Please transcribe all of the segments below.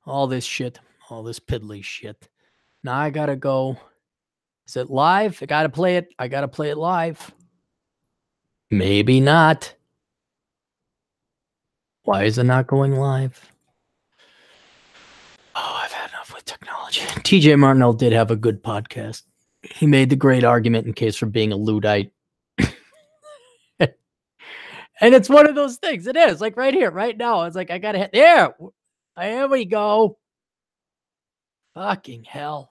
all this shit, all this piddly shit. Now I gotta go. Is it live? I gotta play it. I gotta play it live. Maybe not. Why is it not going live? Oh, I've had enough with technology. TJ Martinell did have a good podcast. He made the great argument in case for being a Luddite. And it's one of those things. It is like right here, right now. It's like, I got to hit there. There we go. Fucking hell.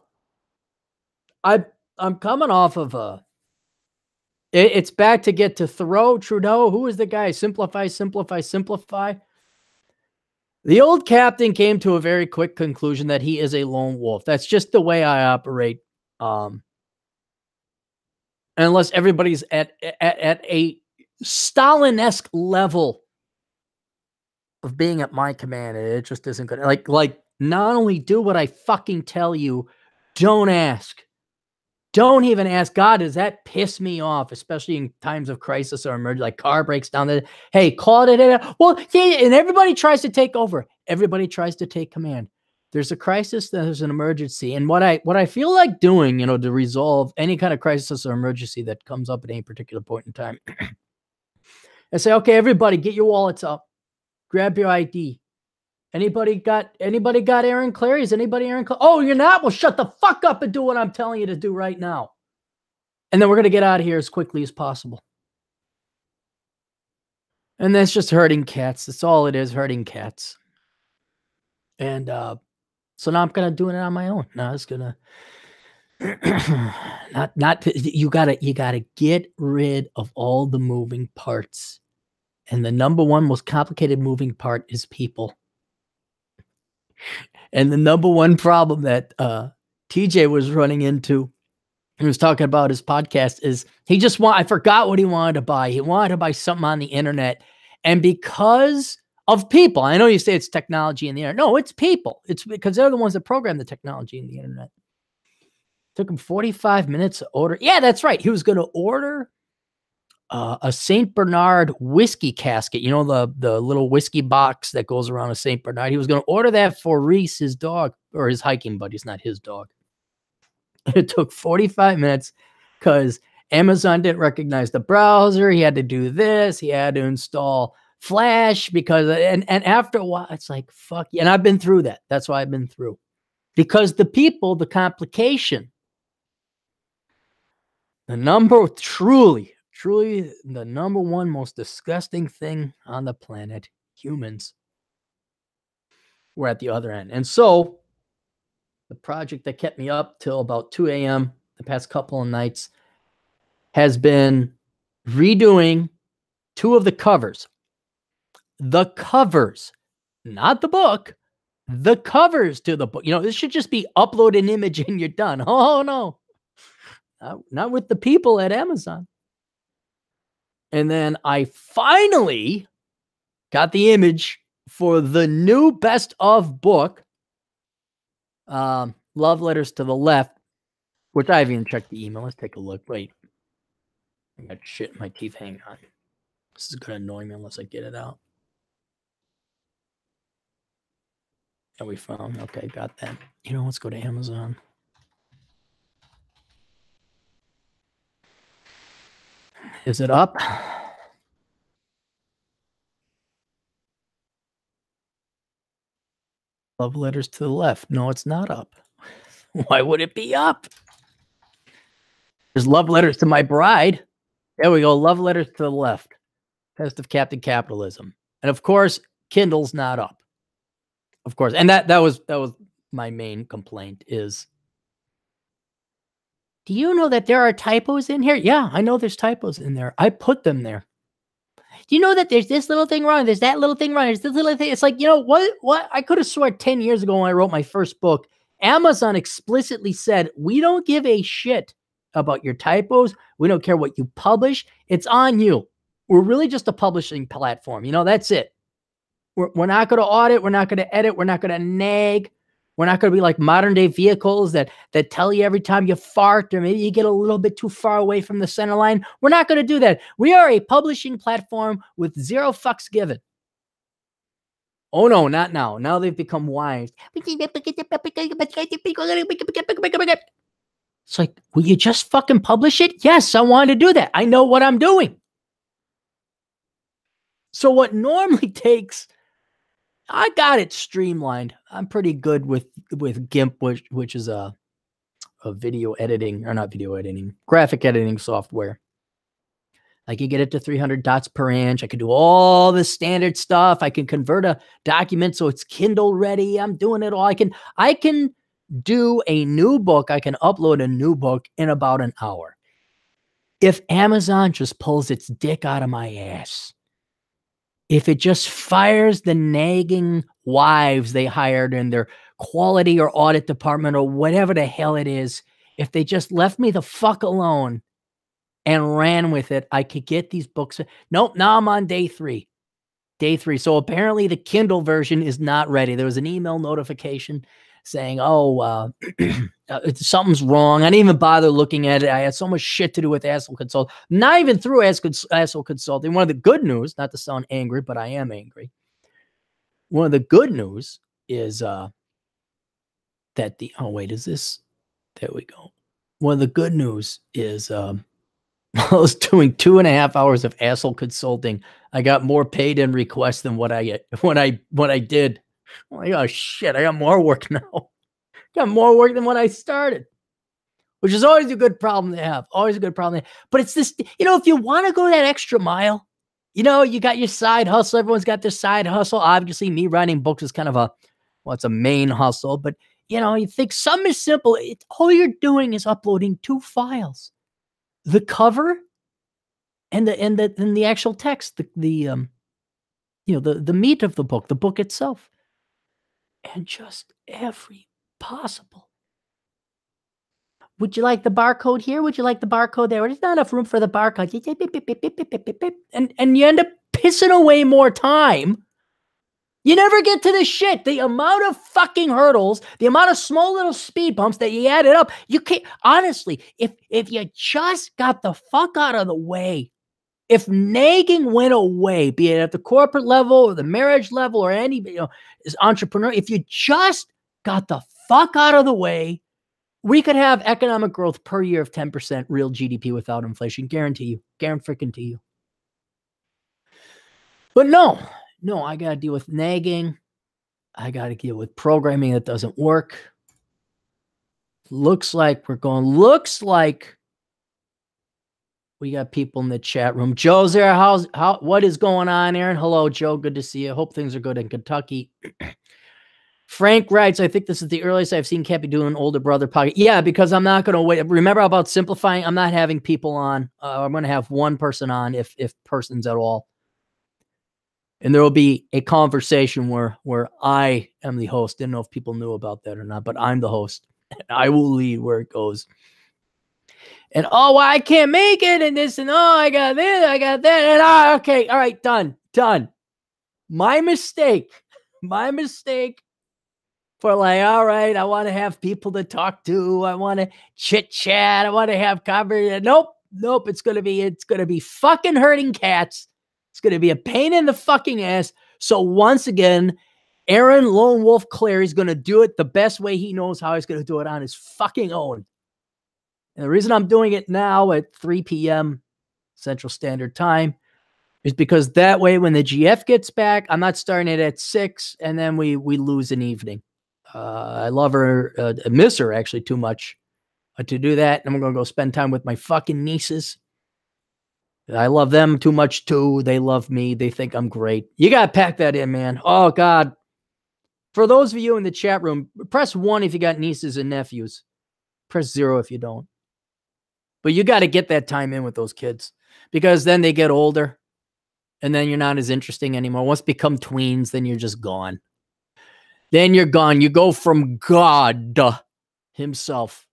I'm coming off of it's back to get to Thoreau, Trudeau. Who is the guy? Simplify, simplify, simplify. The old captain came to a very quick conclusion that he is a lone wolf. That's just the way I operate. Unless everybody's at a Stalin-esque level of being at my command, it just isn't good. Like not only do what I fucking tell you, don't ask. Don't even ask. God, does that piss me off, especially in times of crisis or emergency, like car breaks down. Hey, call it in. Well, yeah, and everybody tries to take over. Everybody tries to take command. There's a crisis, there's an emergency. And what I feel like doing, to resolve any kind of crisis or emergency that comes up at any particular point in time, I say, okay, everybody, get your wallets up. Grab your ID. Anybody got Aaron Clary's? Anybody Aaron Clary? Oh, you're not? Well, shut the fuck up and do what I'm telling you to do right now. And then we're going to get out of here as quickly as possible. And that's just herding cats. That's all it is, herding cats. And so now I'm going to do it on my own. Now it's going to you gotta get rid of all the moving parts. And the number one most complicated moving part is people. And the number one problem that TJ was running into, he was talking about his podcast, is I forgot what he wanted to buy. He wanted to buy something on the internet. And because of people, I know you say it's technology and the internet. No, it's people. It's because they're the ones that program the technology and the internet. Took him 45 minutes to order. Yeah, that's right. He was going to order a St. Bernard whiskey casket. The little whiskey box that goes around a St. Bernard. He was going to order that for Reese, his dog, or his hiking buddy. It's not his dog. It took 45 minutes because Amazon didn't recognize the browser. He had to do this. He had to install Flash because, and after a while, it's like, fuck. And I've been through that. That's why I've been through. Because the people, the complication, truly the number one most disgusting thing on the planet, humans, were at the other end. And so the project that kept me up till about 2 a.m. the past couple of nights has been redoing 2 of the covers. The covers, not the book, the covers to the book. This should just be upload an image and you're done. Oh, no. Not with the people at Amazon. And then I finally got the image for the new best of book, Love Letters to the Left, which I haven't even checked the email. Let's take a look. Wait. I got shit in my teeth. Hang on. This is going to annoy me unless I get it out. And we found. Okay, got that. Let's go to Amazon. Is it up? Love Letters to the Left. No, it's not up. Why would it be up? There's Love Letters to My Bride. There we go. Love Letters to the Left. Test of Captain Capitalism. And of course, Kindle's not up. Of course. And that was my main complaint is, do you know that there are typos in here? Yeah, I know there's typos in there. I put them there. Do you know that there's this little thing wrong? There's that little thing wrong. There's this little thing. It's like, what? I could have sworn 10 years ago when I wrote my first book, Amazon explicitly said, we don't give a shit about your typos. We don't care what you publish. It's on you. We're really just a publishing platform. That's it. We're not going to audit. We're not going to edit. We're not going to nag. We're not going to be like modern day vehicles that tell you every time you fart or maybe you get a little bit too far away from the center line. We're not going to do that. We are a publishing platform with 0 fucks given. Oh no, not now. Now they've become wise. It's like, will you just fucking publish it? Yes, I want to do that. I know what I'm doing. So what normally takes, I got it streamlined. I'm pretty good with GIMP, which is a video editing, or not video editing, graphic editing software. I can get it to 300 dots per inch. I can do all the standard stuff. I can convert a document so it's Kindle ready. I'm doing it all. I can do a new book. I can upload a new book in about an hour. If Amazon just pulls its dick out of my ass, if it just fires the nagging wives they hired in their quality or audit department or whatever the hell it is, if they just left me the fuck alone and ran with it, I could get these books. Nope, now I'm on day 3. Day 3. So apparently the Kindle version is not ready. There was an email notification saying, oh, something's wrong. I didn't even bother looking at it. I had so much shit to do with Asshole Consult. Not even through Asshole Consulting. One of the good news, not to sound angry, but I am angry. One of the good news is that oh, wait, is this? There we go. One of the good news is I was doing 2.5 hours of Asshole Consulting. I got more paid in requests than what I did. I'm like, oh shit, I got more work now. Got more work than when I started, which is always a good problem to have. Always a good problem. But it's this, if you want to go that extra mile, you got your side hustle. Everyone's got their side hustle. Obviously, me writing books is kind of it's a main hustle. But, you think something is simple. All you're doing is uploading 2 files. The cover and the actual text, the meat of the book itself. And just every possible. Would you like the barcode here? Would you like the barcode there? There's not enough room for the barcode. And you end up pissing away more time. You never get to the shit. The amount of fucking hurdles, the amount of small little speed bumps that you added up, you can't, honestly, if you just got the fuck out of the way, if nagging went away, be it at the corporate level or the marriage level or any, as entrepreneur, if you just got the fuck out of the way, we could have economic growth per year of 10% real GDP without inflation. Guarantee you. Guarantee you. But no, I got to deal with nagging. I got to deal with programming that doesn't work. Looks like we got people in the chat room. Joe's there. What is going on, Aaron? Hello, Joe. Good to see you. Hope things are good in Kentucky. Frank writes, I think this is the earliest I've seen Cappy do an older brother podcast. Yeah, because I'm not going to wait. Remember about simplifying? I'm not having people on. I'm going to have one person on if persons at all. And there will be a conversation where I am the host. Didn't know if people knew about that or not, but I'm the host. I will lead where it goes. And, oh, well, I can't make it, and this, and, oh, I got this, I got that, and, okay, all right, done. My mistake. For like, all right, I want to have people to talk to. I want to chit chat. I want to have conversation. Nope. It's gonna be fucking herding cats. It's gonna be a pain in the fucking ass. So once again, Aaron Lone Wolf Clary's gonna do it the best way he knows how. He's gonna do it on his fucking own. And the reason I'm doing it now at 3 p.m. Central Standard Time is because that way, when the GF gets back, I'm not starting it at 6, and then we lose an evening. I love her, miss her actually too much to do that. And I'm going to go spend time with my fucking nieces. I love them too much too. They love me. They think I'm great. You got to pack that in, man. Oh God. For those of you in the chat room, press 1 if you got nieces and nephews. Press 0 if you don't. But you got to get that time in with those kids, because then they get older and then you're not as interesting anymore. Once become tweens, then you're just gone. Then you're gone. You go from God himself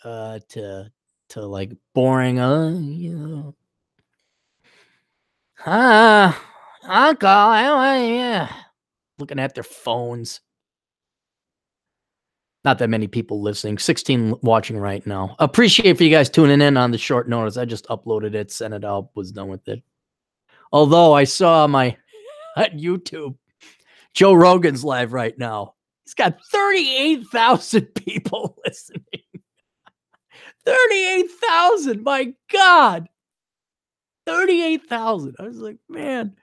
to like boring. Uncle, yeah. Looking at their phones. Not that many people listening. 16 watching right now. Appreciate for you guys tuning in on the short notice. I just uploaded it, sent it out, was done with it. Although I saw my YouTube Joe Rogan's live right now. He's got 38,000 people listening. 38,000. My God. 38,000. I was like, man,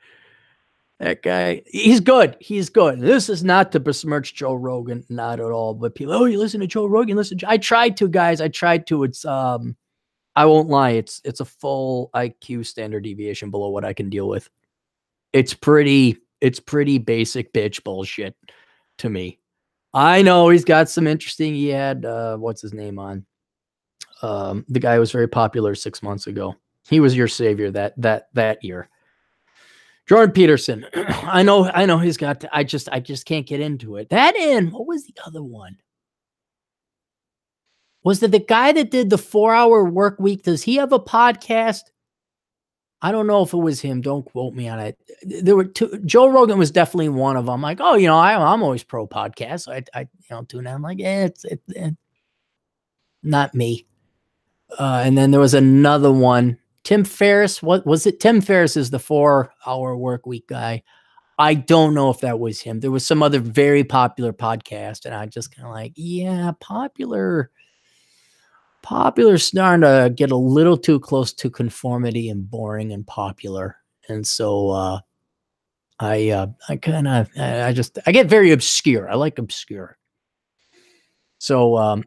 that guy, he's good. He's good. This is not to besmirch Joe Rogan, not at all. But people, oh, you listen to Joe Rogan? Listen, I tried to, guys. I tried to. It's I won't lie. It's a full IQ standard deviation below what I can deal with. It's pretty basic bitch bullshit to me. I know he's got some interesting. He had what's his name on? The guy who was very popular 6 months ago. He was your savior that year. Jordan Peterson. I know he's got. I just can't get into it. That and what was the other one? Was it the guy that did the 4-hour work week? Does he have a podcast? I don't know if it was him. Don't quote me on it. There were two. Joe Rogan was definitely one of them. Like, oh, I'm always pro podcast. So I tune in. I'm like, it's not me. And then there was another one. Tim Ferriss. What was it? Tim Ferriss is the 4-hour work week guy. I don't know if that was him. There was some other very popular podcast, and I just kind of like, yeah, popular starting to get a little too close to conformity and boring and popular. And so I get very obscure. I like obscure. So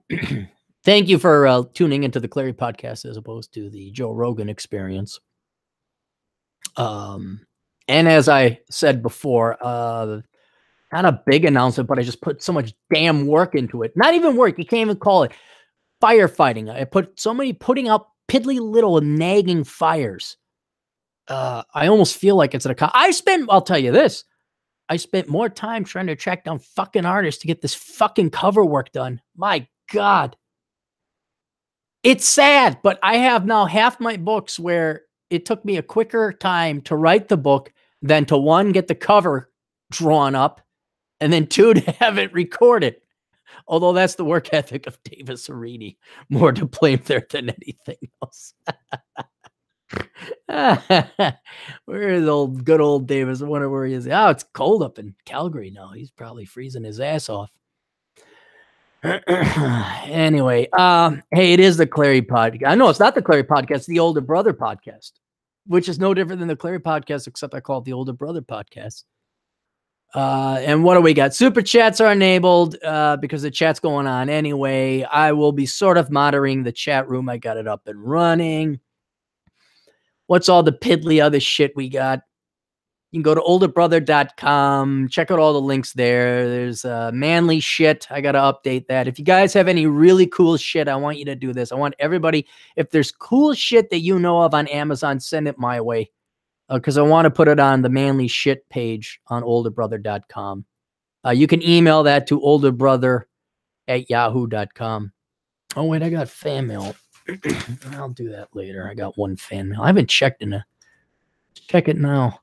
thank you for tuning into the Clary podcast as opposed to the Joe Rogan experience. And as I said before, not a big announcement, but I just put so much damn work into it. Not even work. You can't even call it. Firefighting. I put so many putting out piddly little nagging fires. I almost feel like it's I'll tell you this. I spent more time trying to track down fucking artists to get this fucking cover work done. My God. It's sad, but I have now half my books where it took me a quicker time to write the book than to, one, get the cover drawn up, and then two, to have it recorded. Although that's the work ethic of Davis Arini, more to blame there than anything else. Where is good old Davis? I wonder where he is. Oh, it's cold up in Calgary now. He's probably freezing his ass off. Anyway, hey, it is the Clary podcast. I know it's not the Clary podcast, it's the Older Brother podcast, which is no different than the Clary podcast, except I call it the Older Brother podcast. And what do we got? Super chats are enabled because the chat's going on anyway. I will be sort of monitoring the chat room. I got it up and running. What's all the piddly other shit we got? You can go to olderbrother.com. Check out all the links there. There's manly shit. I got to update that. If you guys have any really cool shit, I want you to do this. I want everybody, if there's cool shit that you know of on Amazon, send it my way. Because I want to put it on the manly shit page on olderbrother.com. You can email that to olderbrother@yahoo.com. Oh, wait, I got fan mail. I'll do that later. I got one fan mail. I haven't checked check it now.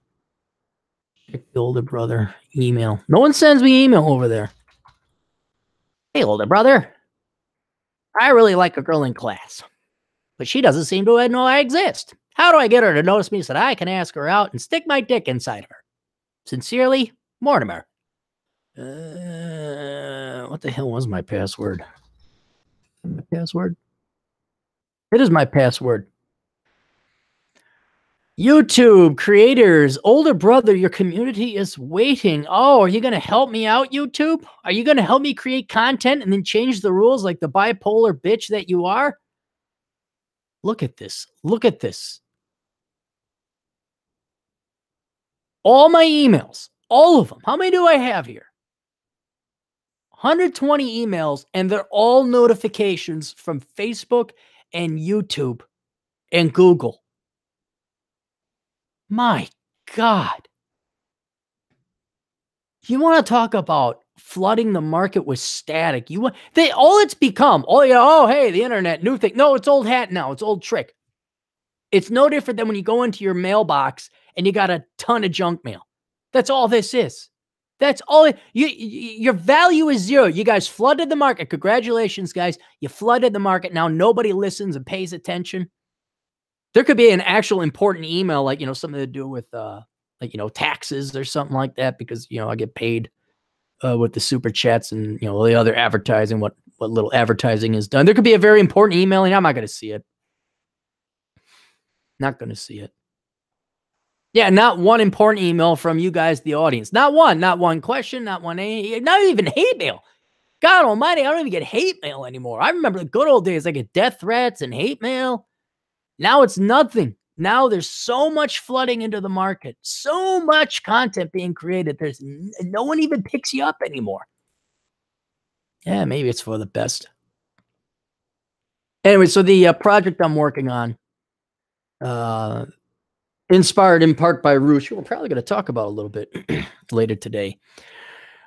Check the Older Brother email. No one sends me email over there. Hey, older brother. I really like a girl in class, but she doesn't seem to know I exist. How do I get her to notice me so that I can ask her out and stick my dick inside her? Sincerely, Mortimer. What the hell was my password? My password? It is my password. YouTube creators, Older Brother, your community is waiting. Oh, are you going to help me out, YouTube? Are you going to help me create content and then change the rules like the bipolar bitch that you are? Look at this. Look at this. All my emails, all of them. How many do I have here? 120 emails, and they're all notifications from Facebook and YouTube and Google. My God. You want to talk about flooding the market with static? All it's become. Oh, hey, the internet, new thing. No, it's old hat now. It's old trick. It's no different than when you go into your mailbox and you got a ton of junk mail. That's all this is. That's all. Your value is zero. You guys flooded the market. Congratulations, guys. You flooded the market. Now nobody listens and pays attention. There could be an actual important email, like, something to do with like, taxes or something like that, because, I get paid with the super chats and, the other advertising, what little advertising is done. There could be a very important email and I'm not going to see it. Not going to see it. Yeah, not one important email from you guys, the audience. Not one question, not even hate mail. God almighty, I don't even get hate mail anymore. I remember the good old days. I get death threats and hate mail. Now it's nothing. Now there's so much flooding into the market, so much content being created. There's no one even picks you up anymore. Yeah, maybe it's for the best. Anyway, so the project I'm working on, inspired in part by Roosh, we're probably going to talk about a little bit later today.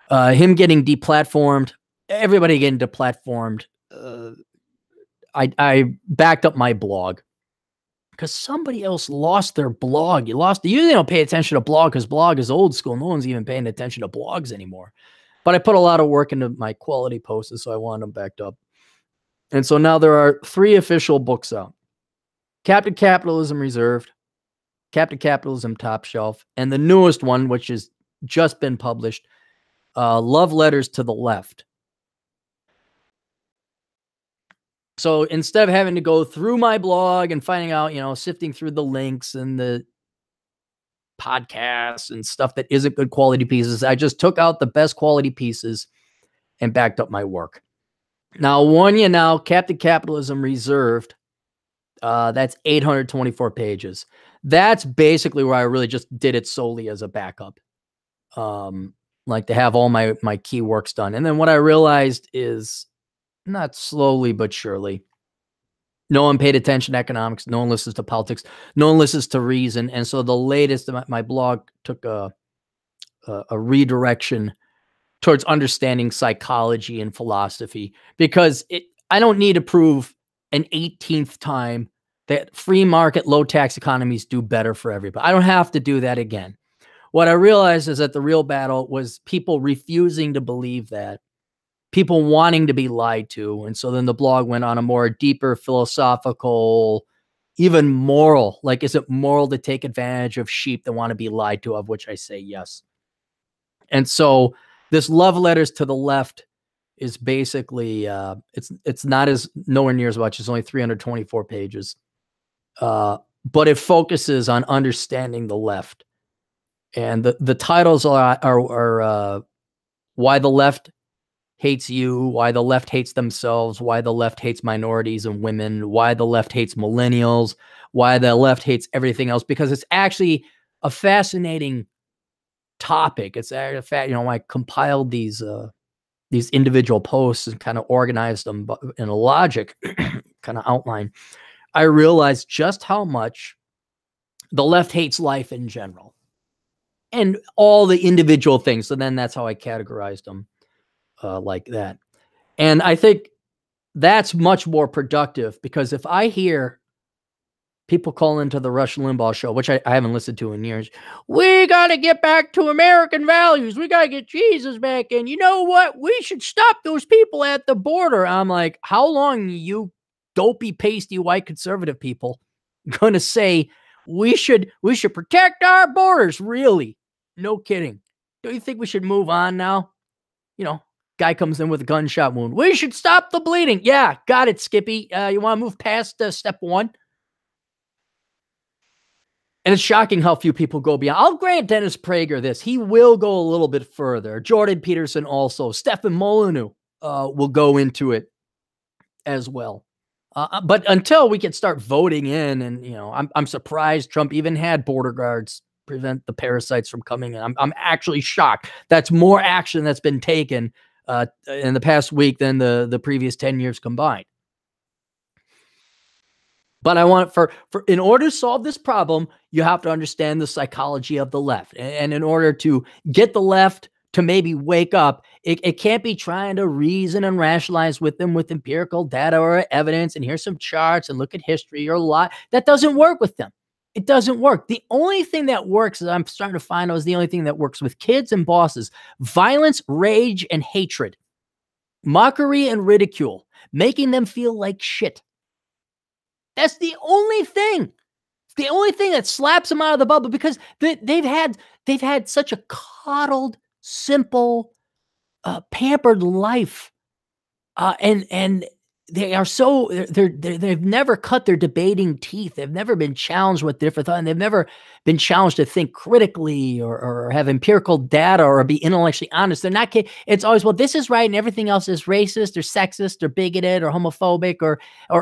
Him getting deplatformed, everybody getting deplatformed. I backed up my blog because somebody else lost their blog. You usually don't pay attention to blog because blog is old school. No one's even paying attention to blogs anymore. But I put a lot of work into my quality posts, and so I wanted them backed up. And so now there are 3 official books out. Captain Capitalism Reserved, Captain Capitalism Top Shelf, and the newest one, which has just been published, Love Letters to the Left. So instead of having to go through my blog and finding out, sifting through the links and the podcasts and stuff that isn't good quality pieces, I just took out the best quality pieces and backed up my work. Now, Captain Capitalism Reserved, that's 824 pages. That's basically where I really just did it solely as a backup. Like to have all my key works done. And then what I realized is, not slowly but surely, no one paid attention to economics. No one listens to politics. No one listens to reason. And so the latest, my blog took a redirection towards understanding psychology and philosophy, because I don't need to prove an 18th time that free market, low tax economies do better for everybody. I don't have to do that again. What I realized is that the real battle was people refusing to believe that, people wanting to be lied to. And so then the blog went on a more deeper philosophical, even moral, like, is it moral to take advantage of sheep that want to be lied to, of which I say yes. And so this Love Letters to the Left is basically, it's not as nowhere near as much. It's only 324 pages. But it focuses on understanding the left. And the titles are Why the Left Hates You, Why the Left Hates Themselves, Why the Left Hates Minorities and Women, Why the Left Hates Millennials, Why the Left Hates Everything Else, because it's actually a fascinating topic. It's a fact, I compiled these individual posts and kind of organized them in a logic kind of outline. I realized just how much the left hates life in general and all the individual things. So then that's how I categorized them like that. And I think that's much more productive, because if I hear people call into the Rush Limbaugh show, which I haven't listened to in years, we got to get back to American values. We got to get Jesus back in. You know what? We should stop those people at the border. I'm like, how long you dopey, pasty, white conservative people going to say we should protect our borders? Really? No kidding. Don't you think we should move on now? Guy comes in with a gunshot wound. We should stop the bleeding. Yeah, got it, Skippy. You want to move past step 1? And it's shocking how few people go beyond. I'll grant Dennis Prager this. He will go a little bit further. Jordan Peterson also. Stefan Molyneux will go into it as well. But until we can start voting in, and I'm surprised Trump even had border guards prevent the parasites from coming in. I'm actually shocked. That's more action that's been taken in the past week than the previous 10 years combined. But I want in order to solve this problem, you have to understand the psychology of the left. And in order to get the left to maybe wake up, it can't be trying to reason and rationalize with them with empirical data or evidence, and here's some charts and look at history or lie. That doesn't work with them. It doesn't work. The only thing that works, as I'm starting to find out, is the only thing that works with kids and bosses: violence, rage, and hatred, mockery and ridicule, making them feel like shit. That's the only thing. The only thing that slaps them out of the bubble, because they've had such a coddled, simple, pampered life, and they are so they've never cut their debating teeth. They've never been challenged with different thought, and they've never been challenged to think critically or have empirical data or be intellectually honest. They're not. It's always, well, this is right, and everything else is racist or sexist or bigoted or homophobic or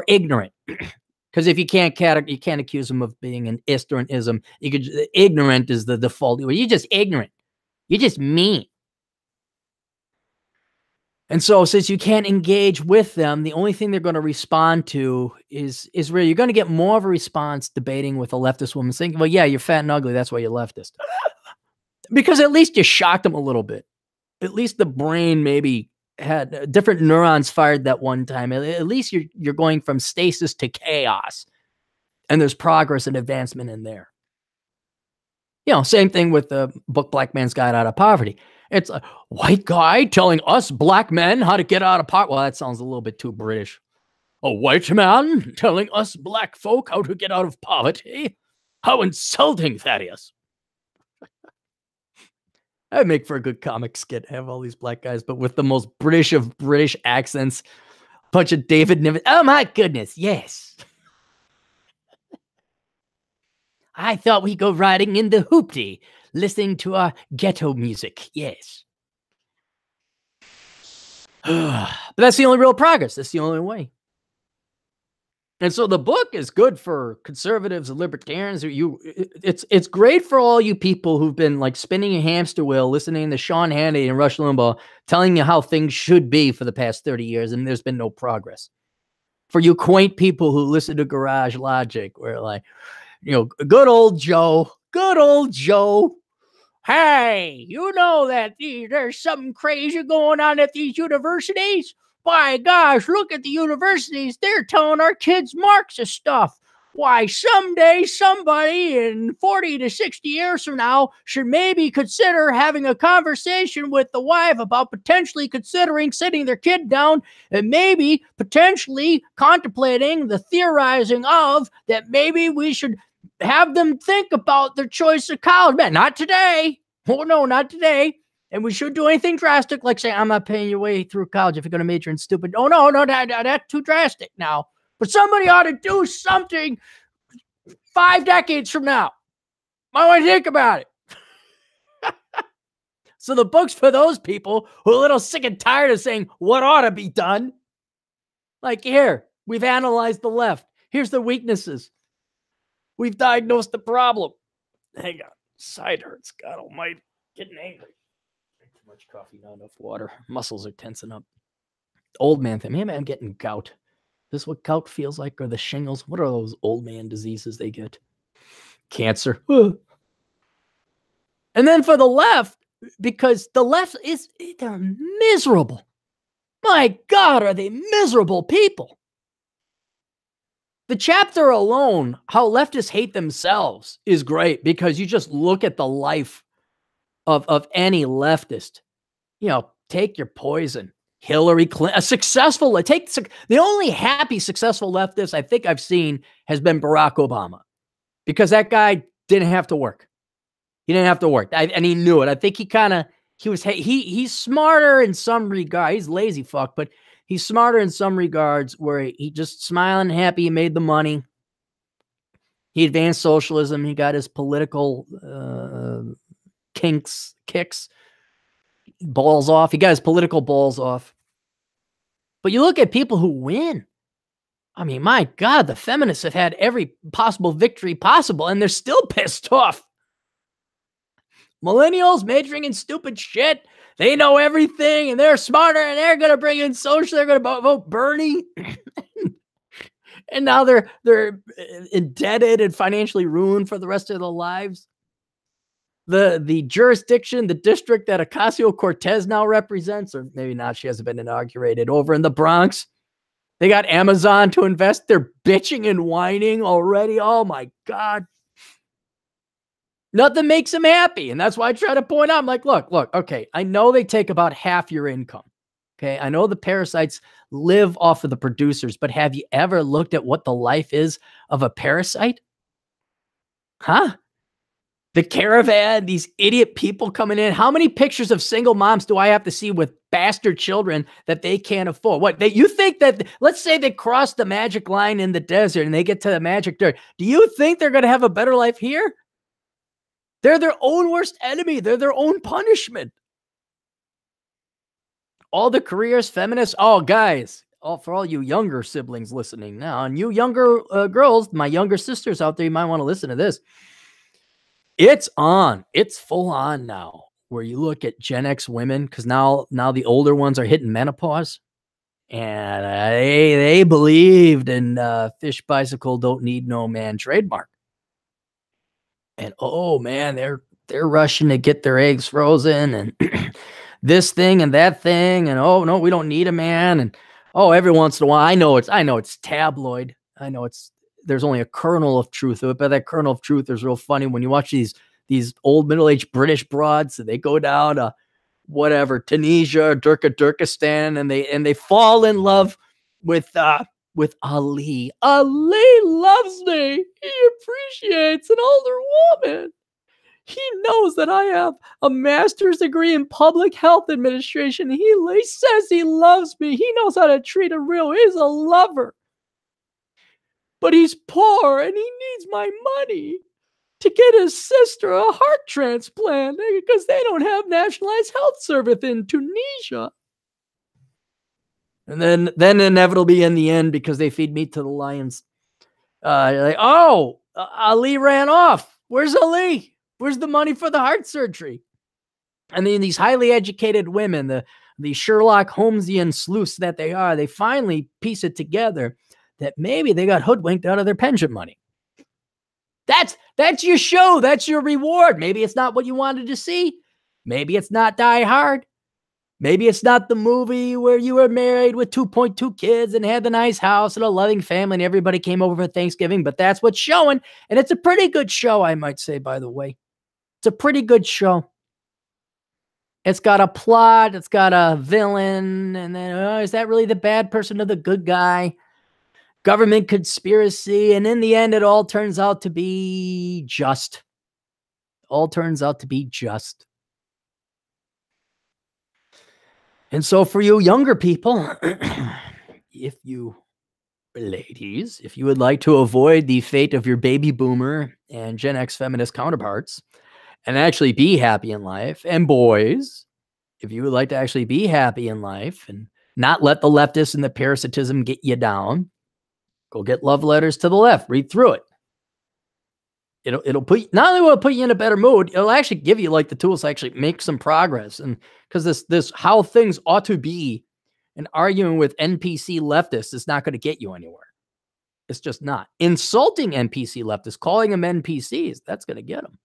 ignorant. Because if you can't accuse them of being an ist or an ism. You could, ignorant is the default. Well, you're just ignorant. You're just mean. And so, since you can't engage with them, the only thing they're going to respond to is where you're going to get more of a response debating with a leftist woman saying, well, yeah, you're fat and ugly. That's why you're leftist. Because at least you shocked them a little bit. At least the brain maybe had different neurons fired that one time. At least you're going from stasis to chaos. And there's progress and advancement in there. Same thing with the book Black Man's Guide Out of Poverty. It's a white guy telling us black men how to get out of poverty. Well, that sounds a little bit too British. A white man telling us black folk how to get out of poverty? How insulting that is. That'd make for a good comic skit. Have all these black guys, but with the most British of British accents. Bunch of David Niven. Oh, my goodness. Yes. I thought we'd go riding in the hoopty, listening to our ghetto music. Yes. But that's the only real progress. That's the only way. And so the book is good for conservatives and libertarians. It's great for all you people who've been like spinning a hamster wheel, listening to Sean Hannity and Rush Limbaugh telling you how things should be for the past 30 years, and there's been no progress. For you quaint people who listen to Garage Logic, where like, good old Joe. Hey, you know that there's something crazy going on at these universities? By gosh, look at the universities. They're telling our kids Marxist stuff. Why, someday somebody in 40 to 60 years from now should maybe consider having a conversation with the wife about potentially considering sitting their kid down and maybe potentially contemplating the theorizing of that maybe we should have them think about their choice of college. Man, not today. Oh, no, not today. And we shouldn't do anything drastic, like saying, I'm not paying your way through college if you're going to major in stupid. Oh, no, that's too drastic now. But somebody ought to do something 5 decades from now. I want to think about it. So the book's for those people who are a little sick and tired of saying what ought to be done. Like, here, we've analyzed the left. Here's the weaknesses. We've diagnosed the problem. Hang on. Side hurts. God almighty. Getting angry. Too much coffee, not enough water. Muscles are tensing up. Old man thing. Maybe I'm getting gout. This is what gout feels like, or the shingles. What are those old man diseases they get? Cancer. And then for the left, because the left they're miserable. My God, are they miserable people? The chapter alone, how leftists hate themselves, is great because you just look at the life of any leftist. Take your poison. Hillary Clinton, the only happy, successful leftist I think I've seen has been Barack Obama, because that guy didn't have to work. He didn't have to work, and he knew it. I think he's smarter in some regard. He's lazy fuck, but he's smarter in some regards, where he just smiling, happy, he made the money. He advanced socialism. He got his political kicks, balls off. He got his political balls off. But you look at people who win. I mean, my God, the feminists have had every possible victory possible, and they're still pissed off. Millennials majoring in stupid shit. They know everything, and they're smarter, and they're going to bring in social. They're going to vote Bernie. And now they're indebted and financially ruined for the rest of their lives. The jurisdiction, the district that Ocasio-Cortez now represents, or maybe not, she hasn't been inaugurated, over in the Bronx, they got Amazon to invest. They're bitching and whining already. Oh my God. Nothing makes them happy. And that's why I try to point out, I'm like, look, okay, I know they take about half your income. Okay, I know the parasites live off of the producers, but have you ever looked at what the life is of a parasite? Huh? The caravan, these idiot people coming in. How many pictures of single moms do I have to see with bastard children that they can't afford? What, you think that, let's say they cross the magic line in the desert and they get to the magic dirt. Do you think they're going to have a better life here? They're their own worst enemy. They're their own punishment. All the careers, feminists, guys, for all you younger siblings listening now, and you younger girls, my younger sisters out there, you might want to listen to this. It's on. It's full on now, where you look at Gen X women, because now the older ones are hitting menopause, and they believed in fish bicycle don't need no man trademark. And oh man, they're rushing to get their eggs frozen and this thing and that thing, and oh no, we don't need a man. And every once in a while, I know it's tabloid. I know there's only a kernel of truth to it, but that kernel of truth is real funny when you watch these old middle-aged British broads. So they go down to whatever, Tunisia or Turkestan, and they fall in love with Ali. Ali loves me. He appreciates an older woman. He knows that I have a master's degree in public health administration. He says he loves me. He knows how to treat a he's a lover. But he's poor and he needs my money to get his sister a heart transplant because they don't have nationalized health service in Tunisia. And then inevitably in the end, because they feed meat to the lions, like, Ali ran off. Where's Ali? Where's the money for the heart surgery? And then these highly educated women, the Sherlock Holmesian sleuths that they are, they finally piece it together that maybe they got hoodwinked out of their pension money. That's your show. That's your reward. Maybe it's not what you wanted to see. Maybe it's not Die Hard. Maybe it's not the movie where you were married with 2.2 kids and had the nice house and a loving family and everybody came over for Thanksgiving, but that's what's showing. And it's a pretty good show, I might say, by the way. It's a pretty good show. It's got a plot. It's got a villain. And then, is that really the bad person or the good guy? Government conspiracy. And in the end, it all turns out to be just. All turns out to be just. And so for you younger people, if you would like to avoid the fate of your baby boomer and Gen X feminist counterparts and actually be happy in life, and boys, if you would like to actually be happy in life and not let the leftists and the parasitism get you down, go get Love Letters to the Left. Read through it. It'll put, not only will it put you in a better mood, it'll actually give you like the tools to actually make some progress. And because this how things ought to be and arguing with NPC leftists is not going to get you anywhere. It's just not. Insulting NPC leftists, calling them NPCs, that's going to get them.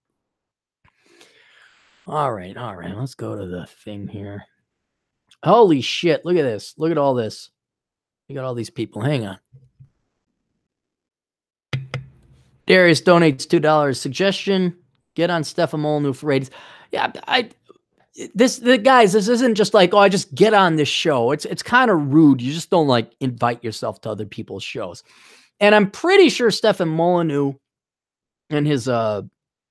All right. Let's go to the thing here. Holy shit. Look at this. Look at all this. You got all these people. Hang on. Darius donates $2. Suggestion: get on Stefan Molyneux for ratings. Yeah, guys, this isn't just like, I just get on this show. It's kind of rude. You just don't like invite yourself to other people's shows. And I'm pretty sure Stefan Molyneux and his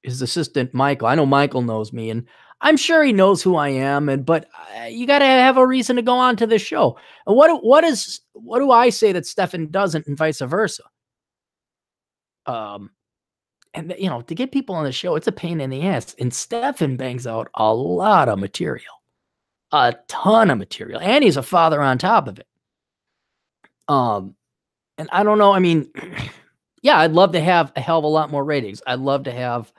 assistant Michael. I know Michael knows me, and I'm sure he knows who I am. But you got to have a reason to go on to the show. And what do I say that Stefan doesn't, and vice versa? And to get people on the show, it's a pain in the ass. And Stefan bangs out a lot of material, a ton of material, and he's a father on top of it. And I don't know. I mean, yeah, I'd love to have a hell of a lot more ratings. I'd love to have,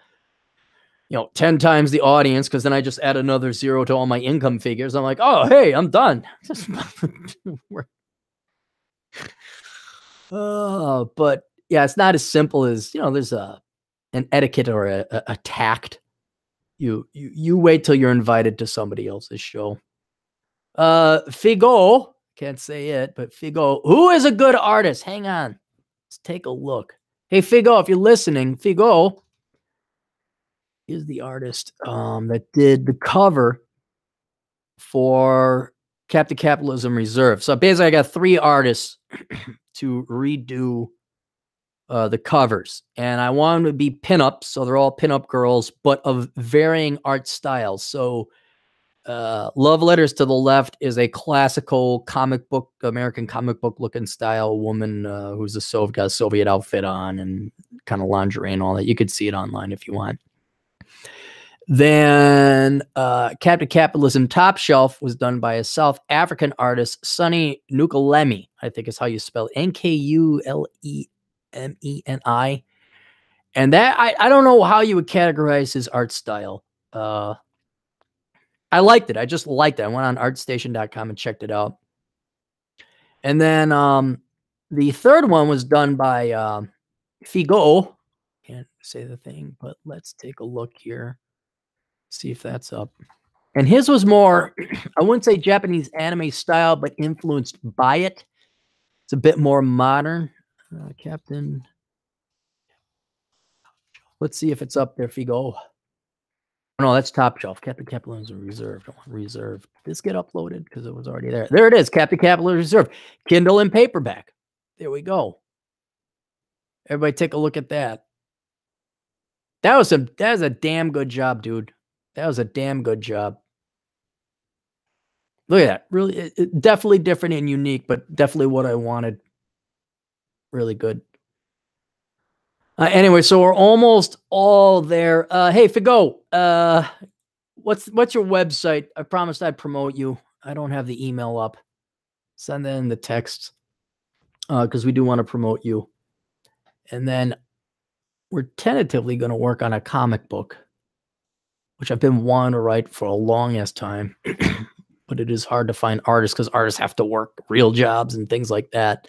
10 times the audience, because then I just add another zero to all my income figures. I'm like, oh, hey, I'm done. But yeah, it's not as simple as, there's an etiquette or a tact. You wait till you're invited to somebody else's show. Figo, can't say it, but Figo, who is a good artist? Hang on. Let's take a look. Hey, Figo, if you're listening, Figo is the artist that did the cover for Captain Capitalism Reserve. So basically I got 3 artists to redo the covers, and I want them to be pinups, so they're all pinup girls, but of varying art styles. So Love Letters to the left is a classical American comic book looking style woman who's got a Soviet outfit on and kind of lingerie and all that. You could see it online if you want. Then Captain Capitalism Top Shelf was done by a South African artist, Sonny Nukulemi, I think is how you spell it, Nkulemeni. And that, I don't know how you would categorize his art style. I liked it. I just liked it. I went on artstation.com and checked it out. And then the third one was done by Figo. Can't say the thing, but let's take a look here. See if that's up. And his was more, I wouldn't say Japanese anime style, but influenced by it. It's a bit more modern. Captain. Let's see if it's up there, Figo. No, that's Top Shelf. Captain Capitalism Reserved. I want Reserved. Did this get uploaded? Because it was already there. There it is. Captain Capitalism Reserved. Kindle and paperback. There we go. Everybody take a look at that. That was a damn good job, dude. That was a damn good job. Look at that. Really, definitely different and unique, but definitely what I wanted. Really good. Anyway, so we're almost all there. Hey, Figo, what's your website? I promised I'd promote you. I don't have the email up. Send that in the text because we do want to promote you. And then we're tentatively going to work on a comic book, which I've been wanting to write for a long-ass time. But it is hard to find artists because artists have to work real jobs and things like that.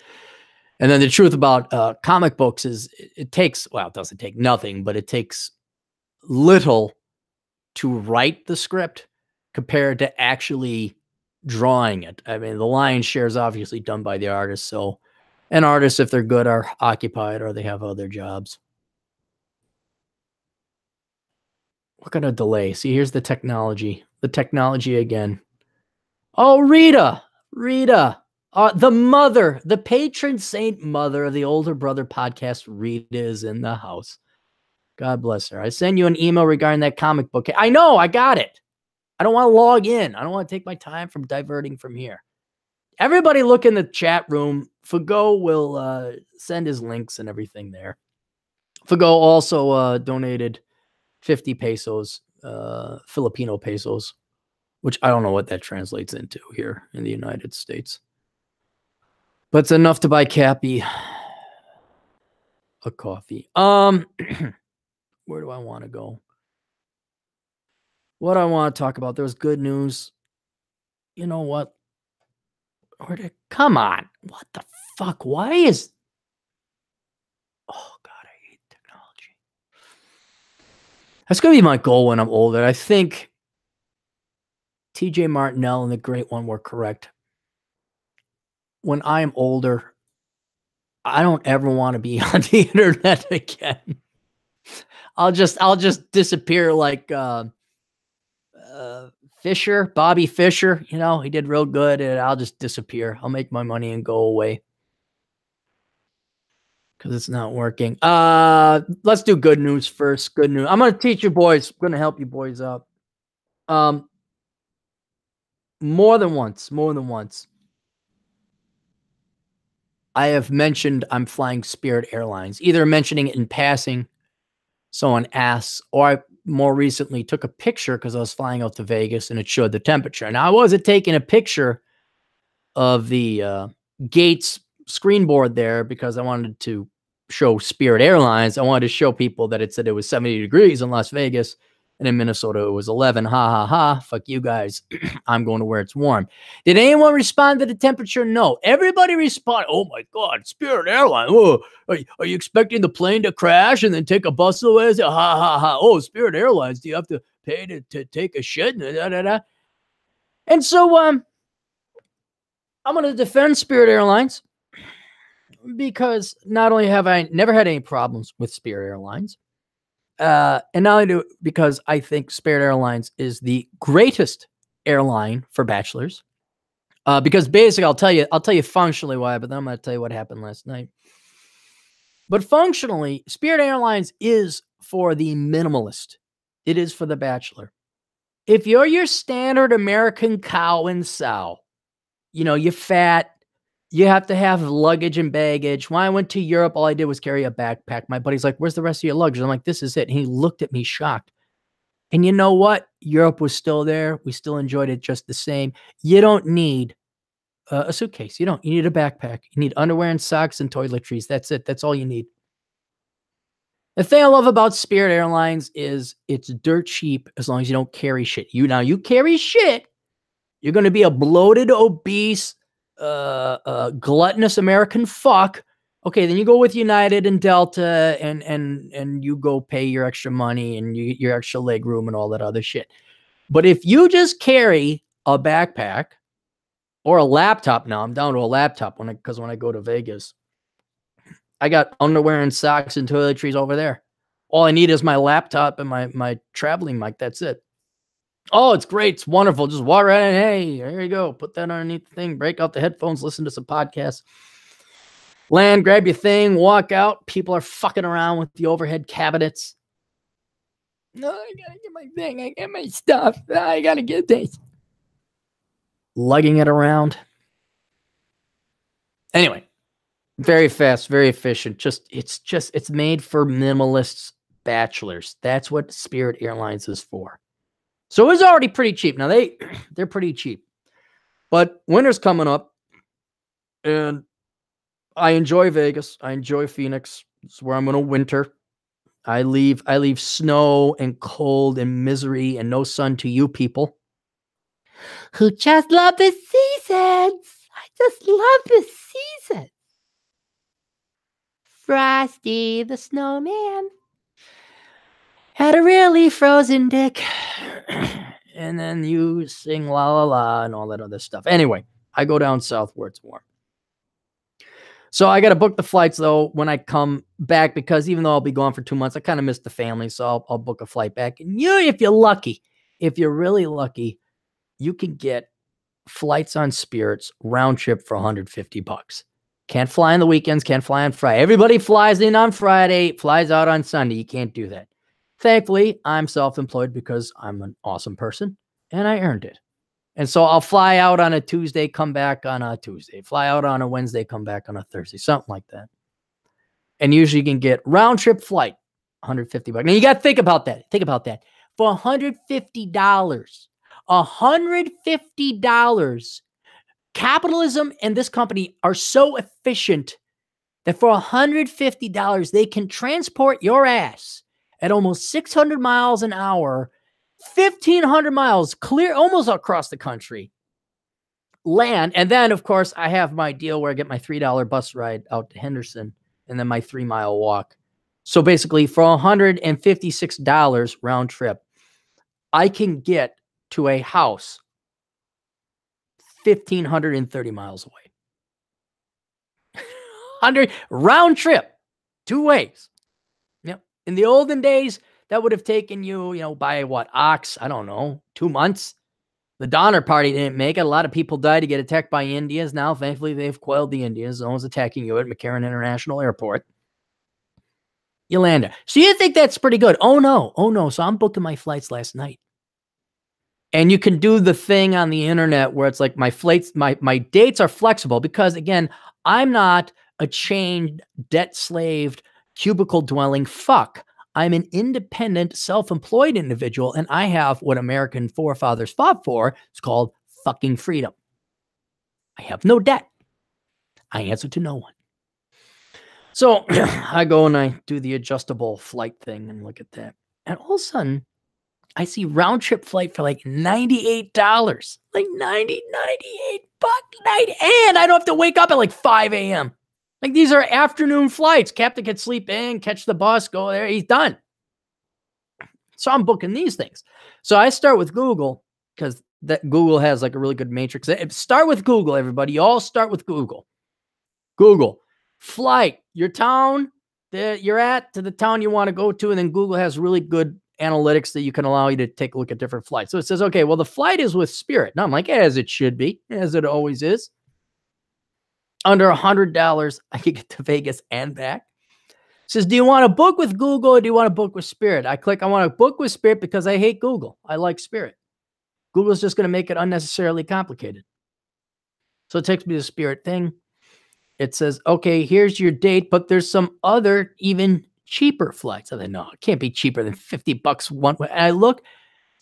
And then the truth about comic books is it takes, well, it doesn't take nothing, but it takes little to write the script compared to actually drawing it. I mean, the lion's share is obviously done by the artist. So, and artists, if they're good, are occupied or they have other jobs. What kind of delay? See, here's the technology. The technology again. Oh, Rita. The mother, the patron saint mother of the Older Brother podcast, Rita, is in the house. God bless her. I sent you an email regarding that comic book. I know, I got it. I don't want to log in. I don't want to take my time from diverting from here. Everybody look in the chat room. Figo will send his links and everything there. Figo also donated 50 pesos, Filipino pesos, which I don't know what that translates into here in the United States. But it's enough to buy Cappy a coffee. Where do I want to go? What I want to talk about? There was good news. You know what? Come on. What the fuck? Why is... Oh, God, I hate technology. That's going to be my goal when I'm older. I think TJ Martinell and the Great One were correct. When I'm older, I don't ever want to be on the internet again. I'll just disappear like Bobby Fischer. You know, he did real good, and I'll just disappear. I'll make my money and go away because it's not working. Let's do good news first. Good news. I'm gonna teach you boys. I'm gonna help you boys out. More than once. I have mentioned I'm flying Spirit Airlines, either mentioning it in passing, someone asks, or I more recently took a picture because I was flying out to Vegas and it showed the temperature. Now, I wasn't taking a picture of the gates screen board there because I wanted to show Spirit Airlines. I wanted to show people that it said it was 70 degrees in Las Vegas. And in Minnesota, it was 11. Ha, ha, ha. Fuck you guys. I'm going to where it's warm. Did anyone respond to the temperature? No. Everybody responded. Oh, my God. Spirit Airlines. Oh, are you expecting the plane to crash and then take a bus away? Ha, ha, ha. Oh, Spirit Airlines. Do you have to pay to take a shit? And so I'm going to defend Spirit Airlines because not only have I never had any problems with Spirit Airlines, and not only do because I think Spirit Airlines is the greatest airline for bachelors. Because basically, I'll tell you functionally why, but then I'm going to tell you what happened last night. But functionally, Spirit Airlines is for the minimalist. It is for the bachelor. If you're your standard American cow and sow, you're fat, you have to have luggage and baggage. When I went to Europe, all I did was carry a backpack. My buddy's like, where's the rest of your luggage? I'm like, this is it. And he looked at me shocked. And you know what? Europe was still there. We still enjoyed it just the same. You don't need a suitcase. You need a backpack. You need underwear and socks and toiletries. That's it. That's all you need. The thing I love about Spirit Airlines is it's dirt cheap as long as you don't carry shit. You carry shit, you're going to be a bloated, obese, gluttonous American fuck. Okay, then you go with United and Delta and you go pay your extra money and your extra leg room and all that other shit. But if you just carry a backpack or a laptop, now I'm down to a laptop because when I go to Vegas, I got underwear and socks and toiletries over there. All I need is my laptop and my traveling mic. That's it. Oh, it's great. It's wonderful. Just walk right in. Hey, there you go. Put that underneath the thing. Break out the headphones. Listen to some podcasts. Land, grab your thing. Walk out. People are fucking around with the overhead cabinets. No, I got to get my thing. I got my stuff. I got to get this. Lugging it around. Anyway. Very fast, very efficient. It's made for minimalists, bachelors. That's what Spirit Airlines is for. So it was already pretty cheap. Now they're pretty cheap, but winter's coming up, and I enjoy Vegas. I enjoy Phoenix. It's where I'm going to winter. I leave snow and cold and misery and no sun to you people who just love the seasons. I just love the seasons. Frosty the Snowman had a really frozen dick. And then you sing la la la and all that other stuff. Anyway, I go down south where it's warm. So I got to book the flights, though, when I come back, because even though I'll be gone for 2 months, I kind of miss the family. So I'll book a flight back. And if you're really lucky, you can get flights on Spirits round trip for $150. Can't fly on the weekends, can't fly on Friday. Everybody flies in on Friday, flies out on Sunday. You can't do that. Thankfully, I'm self-employed because I'm an awesome person and I earned it. And so I'll fly out on a Tuesday, come back on a Tuesday. Fly out on a Wednesday, come back on a Thursday. Something like that. And usually you can get round trip flight, $150. Now you got to think about that. Think about that. For $150, capitalism and this company are so efficient that for $150, they can transport your ass at almost 600 miles an hour, 1,500 miles clear, almost across the country, land. And then, of course, I have my deal where I get my $3 bus ride out to Henderson and then my 3-mile walk. So basically, for $156 round trip, I can get to a house 1,530 miles away. 100 round trip, 2 ways. Yep. In the olden days, that would have taken you, by what, ox? I don't know, 2 months. The Donner Party didn't make it. A lot of people died to get attacked by Indians. Now, thankfully, they've quelled the Indians. No one's attacking you at McCarran International Airport. You land there. So you think that's pretty good? Oh no. So I'm booking my flights last night. And you can do the thing on the internet where it's like my flights, my dates are flexible because, again, I'm not a chained, debt-slaved, cubicle-dwelling fuck. I'm an independent, self-employed individual, and I have what American forefathers fought for. It's called fucking freedom. I have no debt. I answer to no one. So I go and I do the adjustable flight thing and look at that. And all of a sudden, I see round trip flight for like $98. Like $98. And I don't have to wake up at like 5 a.m. Like these are afternoon flights. Captain can sleep in, catch the bus, go there. He's done. So I'm booking these things. So I start with Google because that Google has like a really good matrix. Start with Google, everybody. You all start with Google. Google flight, your town that you're at to the town you want to go to. And then Google has really good analytics that you can allow you to take a look at different flights. So it says, okay, well, the flight is with Spirit. Now I'm like, as it should be, as it always is. Under $100, I could get to Vegas and back. says, do you want to book with Google or do you want to book with Spirit? I click, I want to book with Spirit because I hate Google. I like Spirit. Google's just going to make it unnecessarily complicated. So it takes me to the Spirit thing. It says, okay, here's your date, but there's some other even cheaper flights. I thought, no, it can't be cheaper than $50 one way. And I look,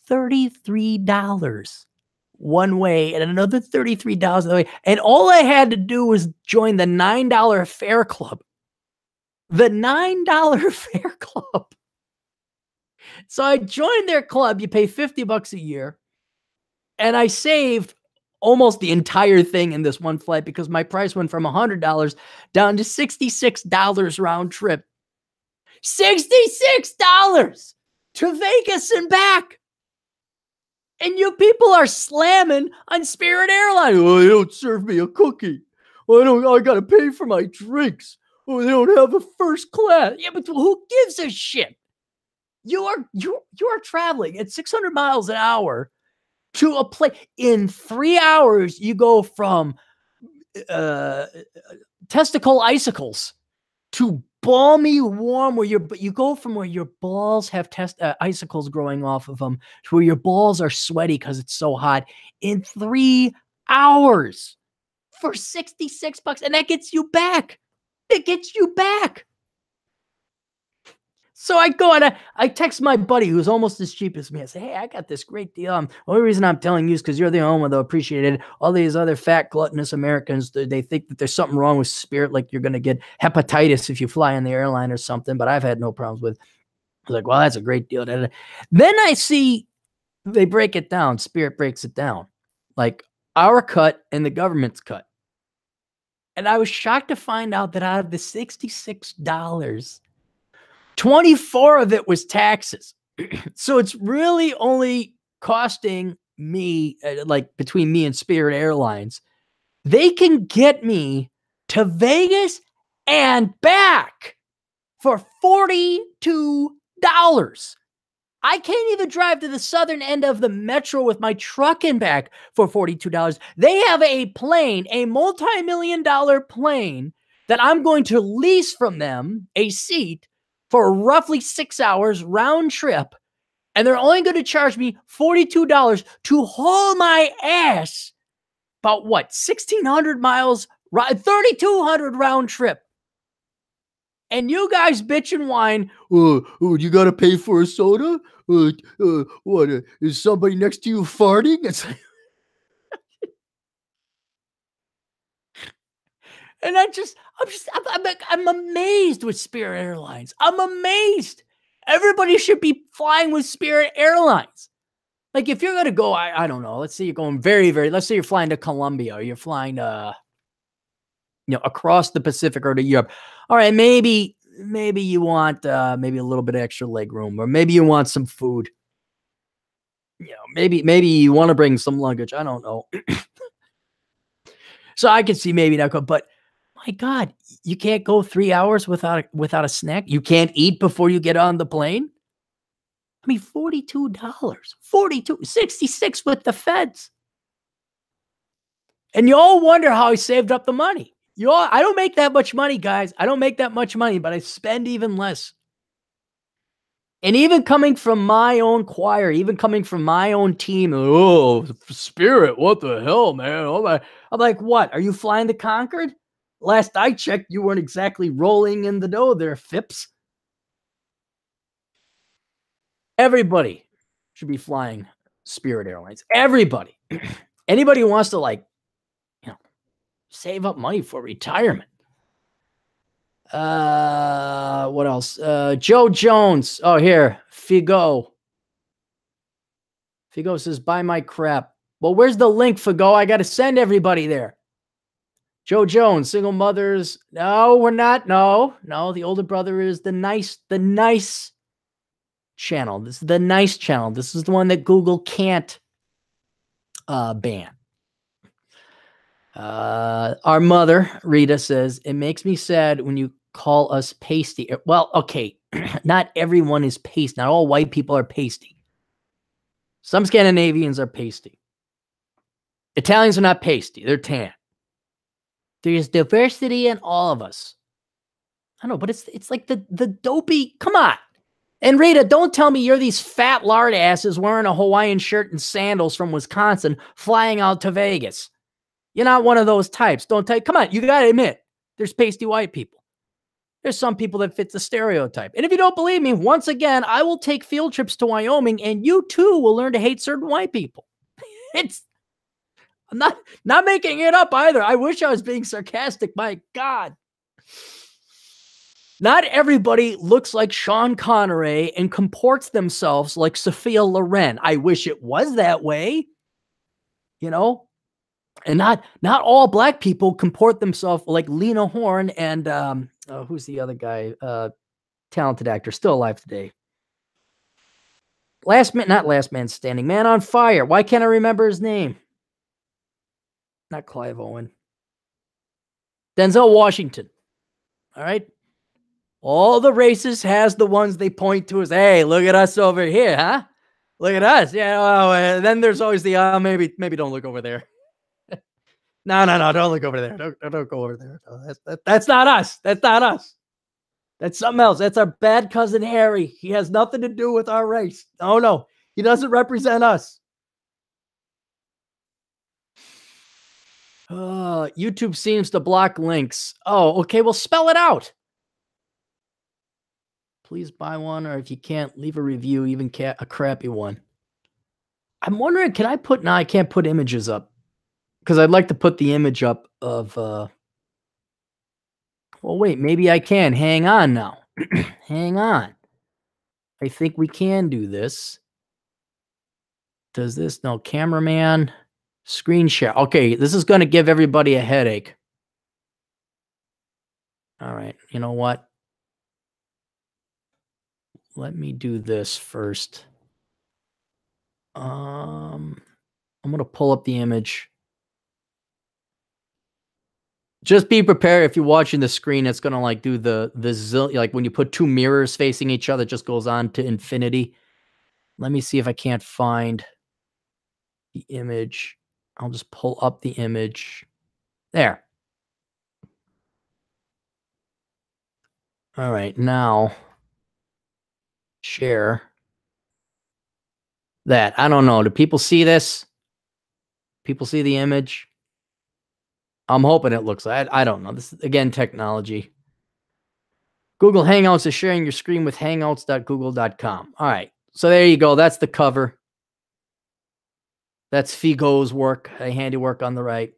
$33 one way and another $33 the other way. And all I had to do was join the $9 fare club. The $9 fare club. So I joined their club. You pay $50 a year. And I saved almost the entire thing in this one flight because my price went from $100 down to $66 round trip. $66 to Vegas and back. And you people are slamming on Spirit Airlines. Oh, they don't serve me a cookie. Oh, I got to pay for my drinks. Oh, they don't have a first class. Yeah, but who gives a shit? You are traveling at 600 miles an hour to a place. In 3 hours, you go from testicle icicles to balmy warm, where you go from where your balls have icicles growing off of them to where your balls are sweaty because it's so hot in 3 hours for $66, and that gets you back. It gets you back. So I go and I text my buddy who's almost as cheap as me. I say, hey, I got this great deal. The only reason I'm telling you is because you're the only one that appreciated it. All these other fat, gluttonous Americans, they think that there's something wrong with Spirit, like you're going to get hepatitis if you fly on the airline or something, but I've had no problems with. I was like, well, that's a great deal. Then I see they break it down. Spirit breaks it down. Like our cut and the government's cut. And I was shocked to find out that out of the $66, 24 of it was taxes. So it's really only costing me, like between me and Spirit Airlines, they can get me to Vegas and back for $42. I can't even drive to the southern end of the metro with my truck and back for $42. They have a plane, a multi-million-dollar plane that I'm going to lease from them, a seat, for roughly 6 hours round trip, and they're only going to charge me $42 to haul my ass about what, 1,600 miles, 3,200 round trip. And you guys bitch and whine, oh, you got to pay for a soda? What, is somebody next to you farting? It's like, and I'm amazed with Spirit Airlines. I'm amazed. Everybody should be flying with Spirit Airlines. Like if you're going to go, I don't know, let's say you're going let's say you're flying to Colombia or you're flying to, across the Pacific or to Europe. All right, maybe you want maybe a little bit of extra leg room, or maybe you want some food. Maybe you want to bring some luggage. I don't know. So I can see maybe not go, but my God, you can't go 3 hours without a snack. You can't eat before you get on the plane. I mean, $42, $66 with the feds. And you all wonder how I saved up the money. I don't make that much money, guys. I don't make that much money, but I spend even less. And even coming from my own choir, even coming from my own team, oh, Spirit, what the hell, man? I'm like, what? Are you flying to Concord? Last I checked, you weren't exactly rolling in the dough there, Phipps. Everybody should be flying Spirit Airlines. Everybody. Anybody who wants to, save up money for retirement. What else? Joe Jones. Oh, here. Figo. Figo says, buy my crap. Well, where's the link, Figo? I got to send everybody there. Joe Jones, single mothers. No, we're not. No, the older brother is the nice channel. This is the nice channel. This is the one that Google can't ban. Our mother, Rita, says, it makes me sad when you call us pasty. Well, okay, not everyone is pasty. Not all white people are pasty. Some Scandinavians are pasty. Italians are not pasty. They're tan. There's diversity in all of us. I know, but it's like the dopey. Come on. And Rita, don't tell me you're these fat lard asses wearing a Hawaiian shirt and sandals from Wisconsin flying out to Vegas. You're not one of those types. Don't take. Come on, you got to admit, there's pasty white people. There's some people that fit the stereotype. And if you don't believe me, once again, I will take field trips to Wyoming and you too will learn to hate certain white people. I'm not making it up either. I wish I was being sarcastic. My God. Not everybody looks like Sean Connery and comports themselves like Sophia Loren. I wish it was that way, you know? And not all black people comport themselves like Lena Horne and who's the other guy? Talented actor, still alive today. Not Last Man Standing, Man on Fire. Why can't I remember his name? Not Clive Owen. Denzel Washington. All right. All the races has the ones they point to as, hey, look at us over here, huh? Look at us. Yeah. Well, then there's always the maybe don't look over there. No, don't look over there. Don't go over there. No, that's not us. That's not us. That's something else. That's our bad cousin Harry. He has nothing to do with our race. Oh no, he doesn't represent us. YouTube seems to block links. Oh, okay. Well, spell it out. Please buy one, or if you can't, leave a review, even a crappy one. I'm wondering, can I put? No, I can't put images up because I'd like to put the image up of. Well, wait, maybe I can. Hang on now. Hang on. I think we can do this. Does this? No, cameraman. Screen share. Okay, this is going to give everybody a headache. All right, you know what? Let me do this first. I'm going to pull up the image. Just be prepared if you're watching the screen, it's going to like do the like when you put two mirrors facing each other, it just goes on to infinity. Let me see if I can't find the image. I'll just pull up the image. There. All right, now share that. I don't know. Do people see this? People see the image? I'm hoping it looks like, I don't know. This is, again, technology. Google Hangouts is sharing your screen with hangouts.google.com. All right. So there you go. That's the cover. That's Figo's work, a handiwork on the right.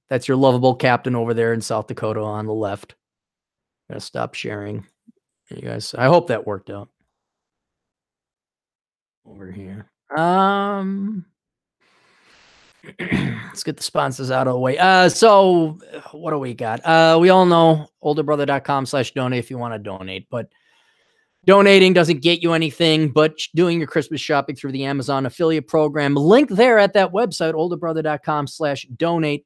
That's your lovable captain over there in South Dakota on the left. I'm going to stop sharing. You guys, I hope that worked out. Over here. Let's get the sponsors out of the way. So what do we got? We all know olderbrother.com/donate if you want to donate, but donating doesn't get you anything, but doing your Christmas shopping through the Amazon affiliate program, link there at that website, olderbrother.com/donate.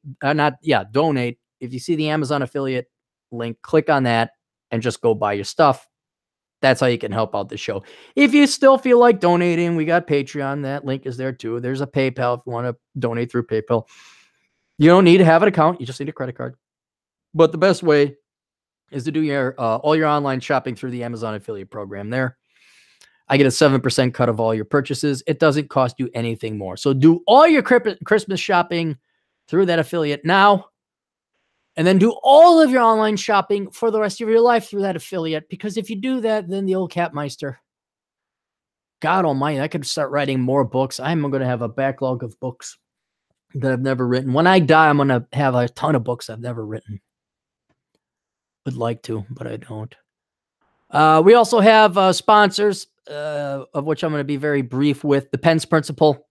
Donate. If you see the Amazon affiliate link, click on that and just go buy your stuff. That's how you can help out the show. If you still feel like donating, we got Patreon. That link is there too. There's a PayPal if you want to donate through PayPal. You don't need to have an account. You just need a credit card. But the best way is to do your all your online shopping through the Amazon affiliate program there. I get a 7% cut of all your purchases. It doesn't cost you anything more. So do all your Christmas shopping through that affiliate now. And then do all of your online shopping for the rest of your life through that affiliate. Because if you do that, then the old Capmeister, God almighty, I could start writing more books. I'm going to have a backlog of books that I've never written. When I die, I'm going to have a ton of books I've never written. Would like to, but I don't. We also have sponsors, of which I'm going to be very brief with. The Pence Principle.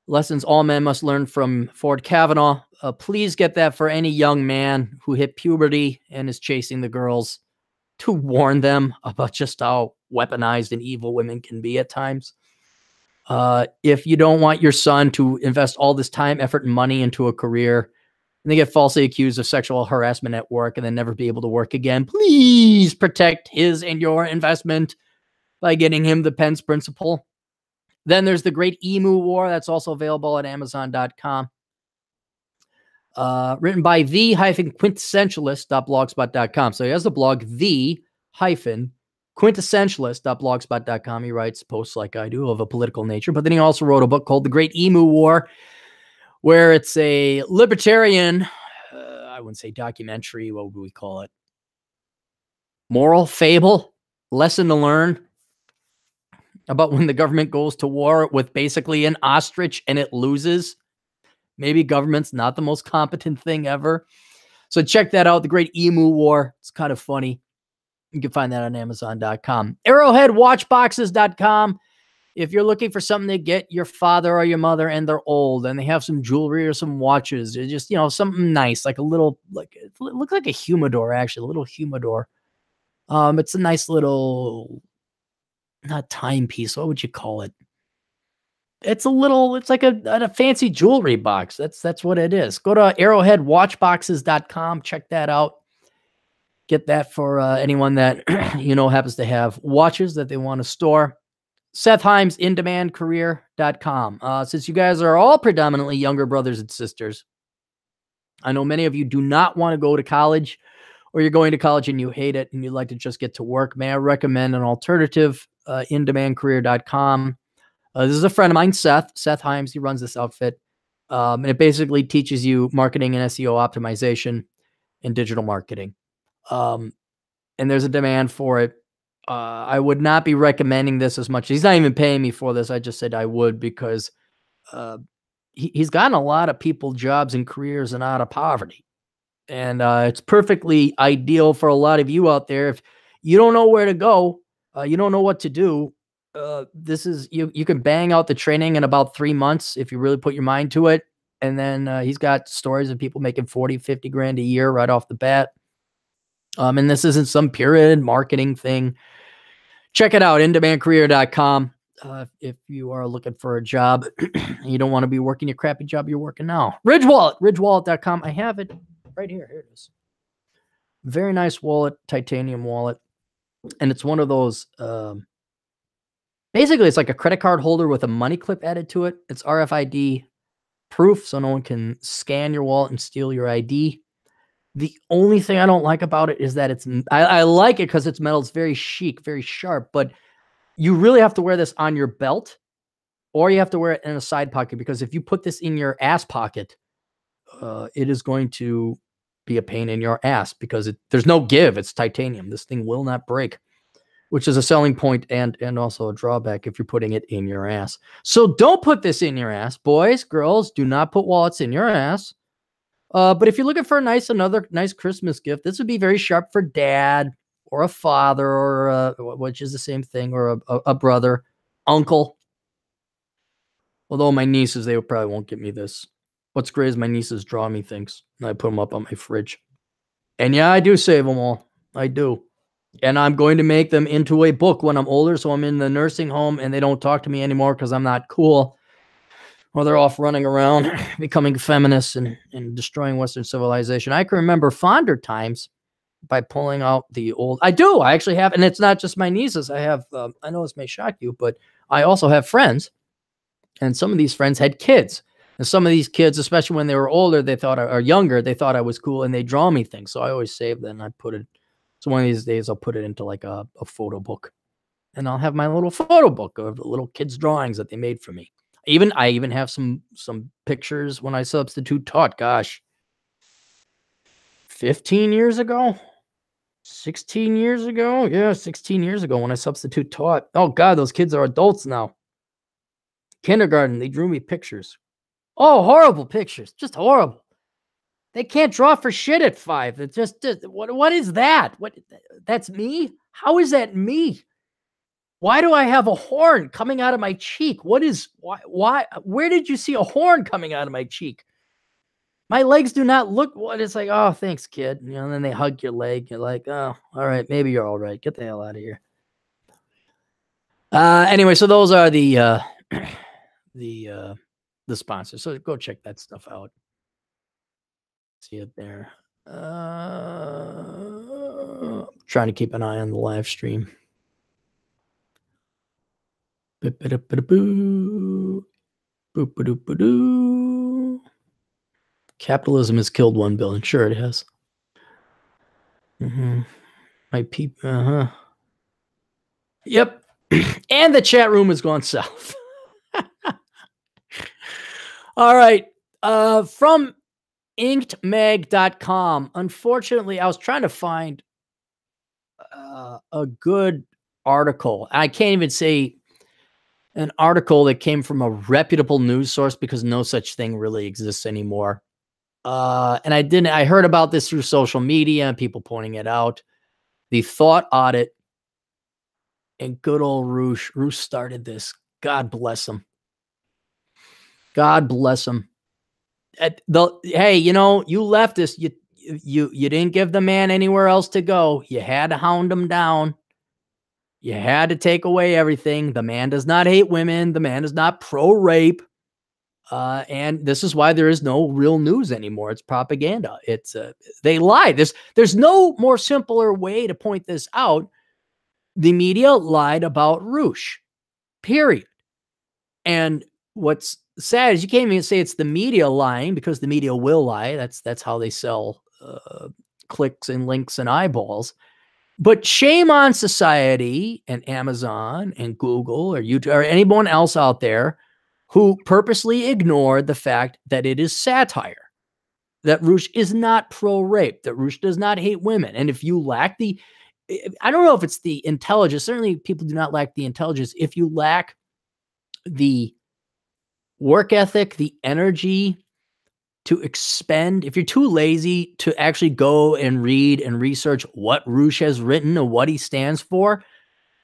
Lessons all men must learn from Ford Kavanaugh. Please get that for any young man who hit puberty and is chasing the girls, to warn them about just how weaponized and evil women can be at times. If you don't want your son to invest all this time, effort, and money into a career, and they get falsely accused of sexual harassment at work and then never be able to work again, please protect his and your investment by getting him the Pence Principle. Then there's the Great Emu War. That's also available at Amazon.com. Written by the-quintessentialist.blogspot.com. So he has the blog, the-quintessentialist.blogspot.com. He writes posts like I do of a political nature, but then he also wrote a book called The Great Emu War, where it's a libertarian, I wouldn't say documentary, what would we call it? Moral fable, lesson to learn about when the government goes to war with basically an ostrich and it loses. Maybe government's not the most competent thing ever. So check that out, The Great Emu War. It's kind of funny. You can find that on Amazon.com. ArrowheadWatchboxes.com. If you're looking for something to get your father or your mother and they're old and they have some jewelry or some watches, it's just, something nice, like a little, like it looks like a humidor, actually, a little humidor. It's a nice little, not timepiece. What would you call it? It's like a fancy jewelry box. That's what it is. Go to arrowheadwatchboxes.com. Check that out. Get that for anyone that, happens to have watches that they want to store. Seth Himes, indemandcareer.com. Since you guys are all predominantly younger brothers and sisters, I know many of you do not want to go to college, or you're going to college and you hate it and you'd like to just get to work. May I recommend an alternative, indemandcareer.com. This is a friend of mine, Seth Himes. He runs this outfit. And it basically teaches you marketing and SEO optimization and digital marketing. And there's a demand for it. I would not be recommending this as much. He's not even paying me for this. I just said I would because he's gotten a lot of people jobs and careers and out of poverty. And it's perfectly ideal for a lot of you out there. If you don't know where to go, you don't know what to do, this is, you can bang out the training in about 3 months if you really put your mind to it. And then he's got stories of people making 40, 50 grand a year right off the bat. And this isn't some pyramid marketing thing. Check it out, indemandcareer.com. If you are looking for a job, you don't want to be working your crappy job you're working now. ridgewallet.com. I have it right here. Here it is. Very nice wallet, titanium wallet. And it's one of those, basically it's like a credit card holder with a money clip added to it. It's RFID proof, so no one can scan your wallet and steal your ID. The only thing I don't like about it is that I like it because it's metal. It's very chic, very sharp, but you really have to wear this on your belt or you have to wear it in a side pocket, because if you put this in your ass pocket, it is going to be a pain in your ass because there's no give. It's titanium. This thing will not break, which is a selling point and also a drawback if you're putting it in your ass. So don't put this in your ass. Boys, girls, do not put wallets in your ass. But if you're looking for another nice Christmas gift, this would be very sharp for dad or a father or which is the same thing, or a brother, uncle. Although my nieces, they probably won't get me this. What's great is my nieces draw me things, and I put them up on my fridge. And yeah, I do save them all. I do. And I'm going to make them into a book when I'm older, so I'm in the nursing home and they don't talk to me anymore because I'm not cool. Or they're off running around, becoming feminists and destroying Western civilization. I can remember fonder times by pulling out the old. I do. I actually have, and it's not just my nieces. I have. I know this may shock you, but I also have friends, and some of these friends had kids. And some of these kids, especially when they were older, they thought, or younger, they thought I was cool, and they draw me things. So I always save them. And I put it. So one of these days, I'll put it into like a photo book, and I'll have my little photo book of the little kids' drawings that they made for me. I even have some pictures when I substitute taught. Gosh, 15 years ago, 16 years ago. Yeah, 16 years ago when I substitute taught. Oh God, those kids are adults now. Kindergarten, they drew me pictures. Oh, horrible pictures, just horrible. They can't draw for shit at 5. It's just what is that? That's me? How is that me? Why do I have a horn coming out of my cheek? Why, where did you see a horn coming out of my cheek? My legs do not look what it's like. Oh, thanks, kid. And then they hug your leg. You're like, oh, all right, maybe you're all right. Get the hell out of here. Anyway, so those are the sponsors. So go check that stuff out. See it there. Trying to keep an eye on the live stream. Capitalism has killed 1 billion. Sure, it has. My people. Yep. And the chat room has gone south. All right. From inkedmag.com. Unfortunately, I was trying to find a good article. I can't even say an article that came from a reputable news source because no such thing really exists anymore. And I heard about this through social media and people pointing it out. The thought audit and good old Roosh. Roosh started this. God bless him. God bless him. Hey, you leftists, you didn't give the man anywhere else to go. You had to hound him down. You had to take away everything. The man does not hate women. The man is not pro-rape. And this is why there is no real news anymore. It's propaganda. They lied. There's no more simpler way to point this out. The media lied about Roosh, period. And what's sad is you can't even say it's the media lying because the media will lie. That's how they sell clicks and links and eyeballs. But shame on society and Amazon and Google or YouTube or anyone else out there who purposely ignored the fact that it is satire, that Roosh is not pro-rape, that Roosh does not hate women. And if you lack I don't know if it's the intelligence. Certainly people do not lack the intelligence. If you lack the work ethic, the energy to expend, if you're too lazy to actually go and read and research what Roosh has written and what he stands for,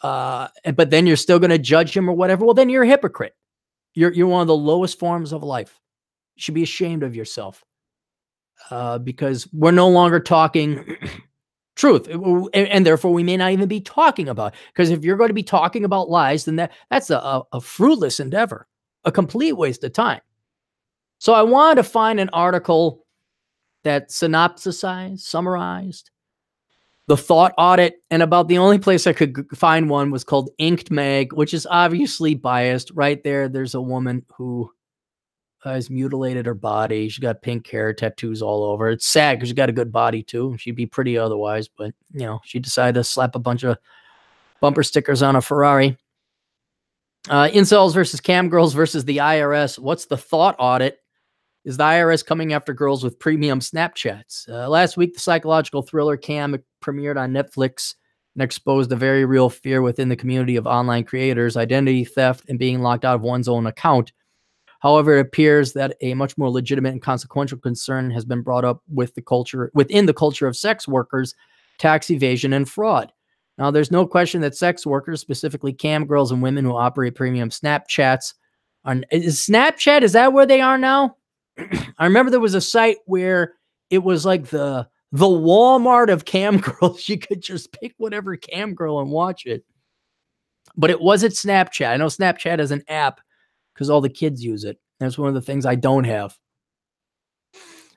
but then you're still going to judge him or whatever, well, then you're a hypocrite. You're one of the lowest forms of life. You should be ashamed of yourself because we're no longer talking truth. And therefore, we may not even be talking about it. Because if you're going to be talking about lies, then that's a fruitless endeavor, a complete waste of time. So I wanted to find an article that summarized the thought audit, and about the only place I could find one was called Inked Mag, which is obviously biased. Right there, there's a woman who has mutilated her body. She's got pink hair, tattoos all over. It's sad because she's got a good body too. She'd be pretty otherwise, but she decided to slap a bunch of bumper stickers on a Ferrari. Incels versus cam girls versus the IRS. What's the thought audit? Is the IRS coming after girls with premium Snapchats? Last week, the psychological thriller Cam premiered on Netflix and exposed a very real fear within the community of online creators, identity theft, and being locked out of one's own account. However, it appears that a much more legitimate and consequential concern has been brought up within the culture of sex workers, tax evasion, and fraud. Now, there's no question that sex workers, specifically cam girls and women who operate premium Snapchats, is that where they are now? I remember there was a site where it was like the Walmart of cam girls. You could just pick whatever cam girl and watch it. But it wasn't Snapchat. I know Snapchat is an app because all the kids use it. That's one of the things I don't have.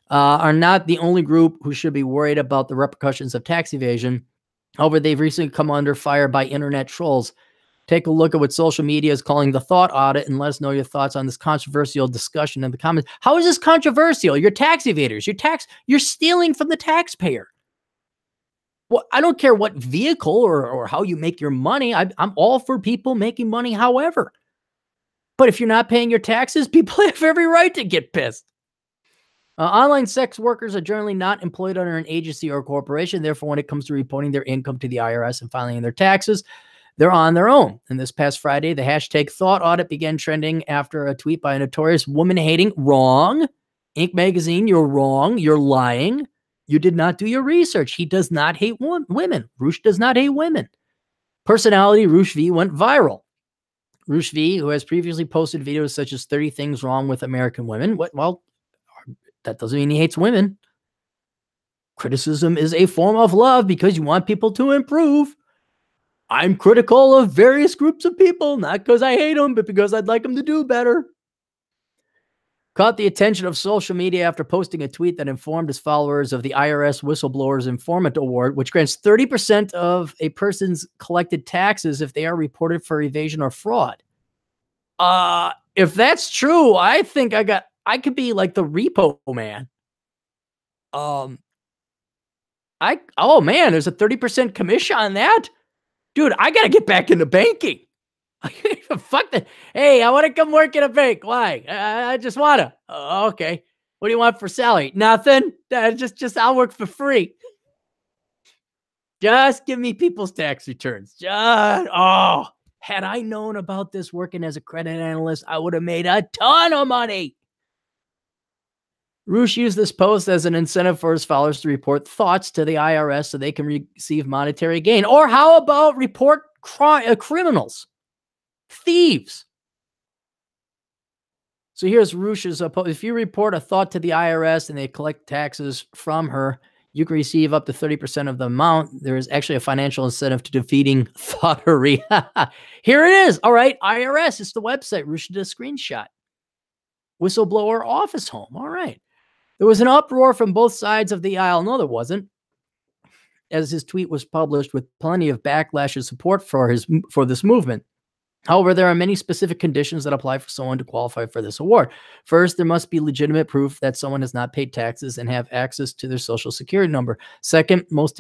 Are not the only group who should be worried about the repercussions of tax evasion. However, they've recently come under fire by internet trolls. Take a look at what social media is calling the thought audit and let us know your thoughts on this controversial discussion in the comments. How is this controversial? You're tax evaders. You're stealing from the taxpayer. Well, I don't care what vehicle or how you make your money. I'm all for people making money however. But if you're not paying your taxes, people have every right to get pissed. Online sex workers are generally not employed under an agency or corporation. Therefore, when it comes to reporting their income to the IRS and filing their taxes, they're on their own. And this past Friday, the hashtag thought audit began trending after a tweet by a notorious woman-hating, wrong, Inc. magazine, you're wrong, you're lying. You did not do your research. He does not hate women. Roosh does not hate women. Personality Roosh V went viral. Roosh V, who has previously posted videos such as 30 things wrong with American women. Well, that doesn't mean he hates women. Criticism is a form of love because you want people to improve. I'm critical of various groups of people, not because I hate them, but because I'd like them to do better. Caught the attention of social media after posting a tweet that informed his followers of the IRS Whistleblowers Informant Award, which grants 30% of a person's collected taxes if they are reported for evasion or fraud. If that's true, I think I could be like the repo man. Oh man, there's a 30% commission on that? Dude, I gotta get back into banking. Fuck that. Hey, I want to come work in a bank. Why? I just wanna. Okay. What do you want for salary? Nothing. Just I'll work for free. Just give me people's tax returns. Had I known about this working as a credit analyst, I would have made a ton of money. Roosh used this post as an incentive for his followers to report thoughts to the IRS so they can receive monetary gain. Or how about report criminals, thieves? So here's Roosh's post. If you report a thought to the IRS and they collect taxes from her, you can receive up to 30% of the amount. There is actually a financial incentive to defeating thoughterry. Here it is. All right, IRS. It's the website. Roosh did a screenshot. Whistleblower office home. All right. There was an uproar from both sides of the aisle. No, there wasn't. As his tweet was published with plenty of backlash and support for this movement. However, there are many specific conditions that apply for someone to qualify for this award. First, there must be legitimate proof that someone has not paid taxes and have access to their social security number. Second, most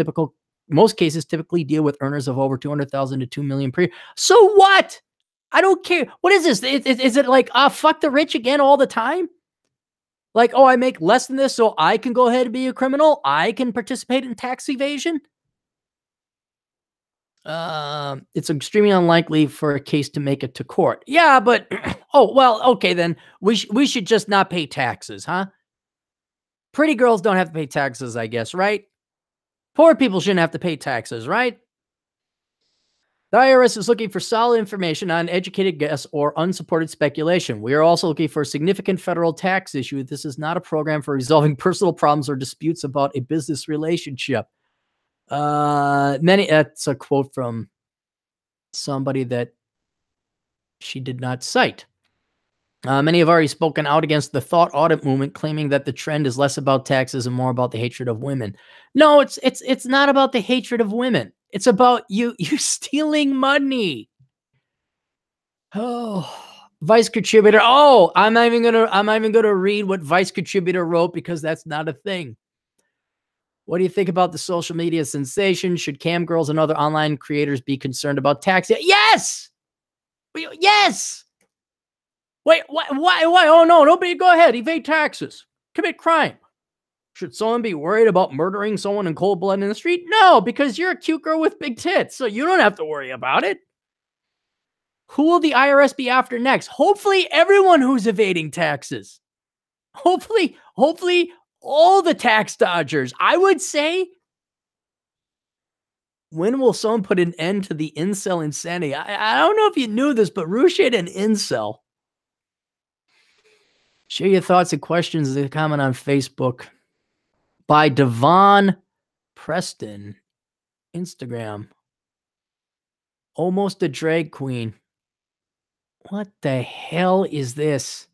cases typically deal with earners of over 200,000 to 2 million per year. So what? I don't care. What is this? Is it like, fuck the rich again all the time? Like, I make less than this, so I can go ahead and be a criminal? I can participate in tax evasion? It's extremely unlikely for a case to make it to court. Yeah, but, okay, then we should just not pay taxes, huh? Pretty girls don't have to pay taxes, I guess, right? Poor people shouldn't have to pay taxes, right? The IRS is looking for solid information on educated guess or unsupported speculation. We are also looking for a significant federal tax issue. This is not a program for resolving personal problems or disputes about a business relationship. That's a quote from somebody that she did not cite. Many have already spoken out against the thought audit movement, claiming that the trend is less about taxes and more about the hatred of women. No, it's not about the hatred of women. It's about you stealing money. Oh, Vice contributor. Oh, I'm not even gonna read what Vice contributor wrote because that's not a thing. What do you think about the social media sensation? Should cam girls and other online creators be concerned about tax? Yes! Yes! Wait, why? Oh, no, nobody go ahead. Evade taxes. Commit crime. Should someone be worried about murdering someone in cold blood in the street? No, because you're a cute girl with big tits, so you don't have to worry about it. Who will the IRS be after next? Hopefully everyone who's evading taxes. Hopefully all the tax dodgers. I would say, when will someone put an end to the incel insanity? I don't know if you knew this, but Roosh had an incel. Share your thoughts and questions in the comment on Facebook. By Devon Preston. Instagram. Almost a drag queen. What the hell is this?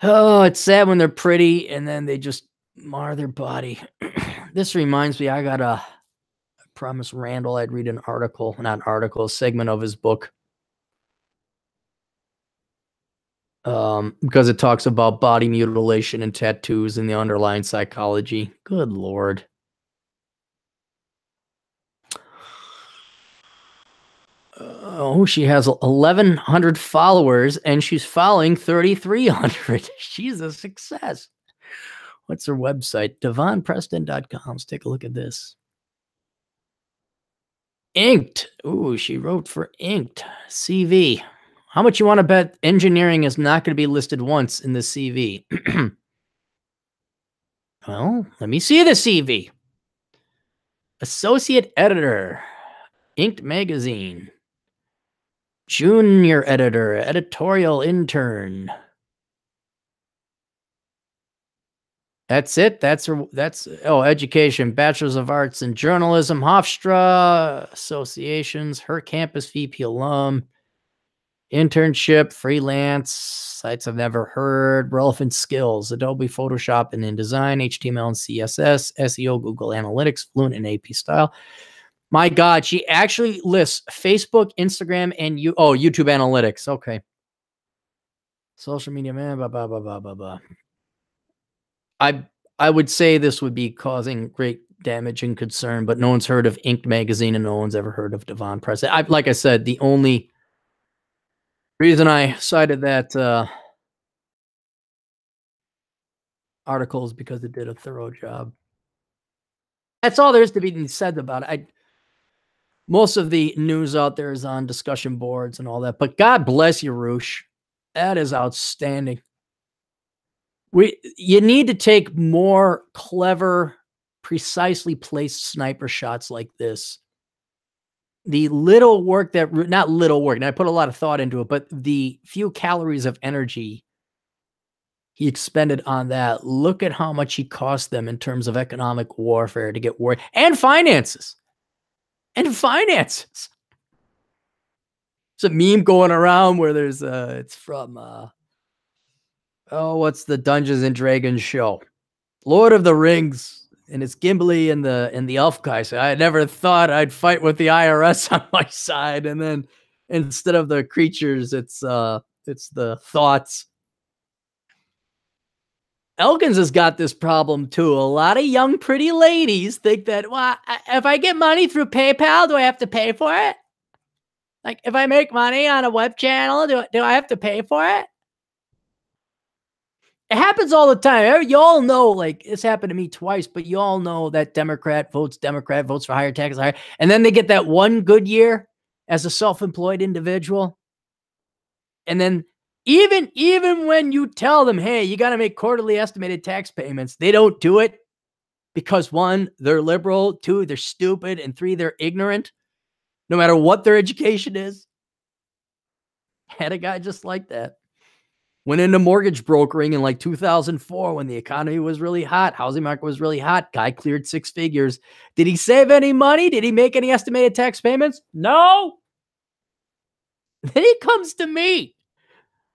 Oh, it's sad when they're pretty and then they just mar their body. This reminds me, I promised Randall I'd read a segment of his book. Because it talks about body mutilation and tattoos and the underlying psychology. Good Lord. She has 1,100 followers and she's following 3,300. She's a success. What's her website? DevonPreston.com. Let's take a look at this. Inked. Ooh, she wrote for Inked. CV. How much you want to bet engineering is not going to be listed once in the CV? Well, let me see the CV. Associate editor, Inked magazine. Junior editor, editorial intern. That's it. That's education, Bachelor's of Arts in Journalism, Hofstra, associations, her campus VP alum. Internship, freelance, sites I've never heard, relevant skills, Adobe Photoshop and InDesign, HTML and CSS, SEO, Google Analytics, fluent in AP style. My God, she actually lists Facebook, Instagram, and YouTube Analytics. Okay. Social media, man, blah, blah, blah, blah, blah, blah. I I would say this would be causing great damage and concern, but no one's heard of Inc. magazine and no one's ever heard of Devon Press. Like I said, the only reason I cited that article is because it did a thorough job. That's all there is to be said about it. Most of the news out there is on discussion boards and all that, but God bless you, Roosh. That is outstanding. You need to take more clever, precisely placed sniper shots like this. The little work that, not little work, and I put a lot of thought into it, but the few calories of energy he expended on that, look at how much he cost them in terms of economic warfare to get war and finances. And finances. It's a meme going around where there's it's from what's the Dungeons and Dragons show? Lord of the Rings, and it's Gimli and the elf guy. So I never thought I'd fight with the IRS on my side, and then instead of the creatures, it's the thoughts. Elkins has got this problem too. A lot of young, pretty ladies think that, well, if I get money through PayPal, do I have to pay for it? Like, if I make money on a web channel, do I have to pay for it? It happens all the time. You all know, like, it's happened to me twice, but you all know that Democrat votes for higher taxes, higher, and then they get that one good year as a self-employed individual. And then even when you tell them, hey, you got to make quarterly estimated tax payments, they don't do it because one, they're liberal, two, they're stupid, and three, they're ignorant, no matter what their education is. Had a guy just like that. Went into mortgage brokering in like 2004 when the economy was really hot. Housing market was really hot. Guy cleared 6 figures. Did he save any money? Did he make any estimated tax payments? No. Then he comes to me,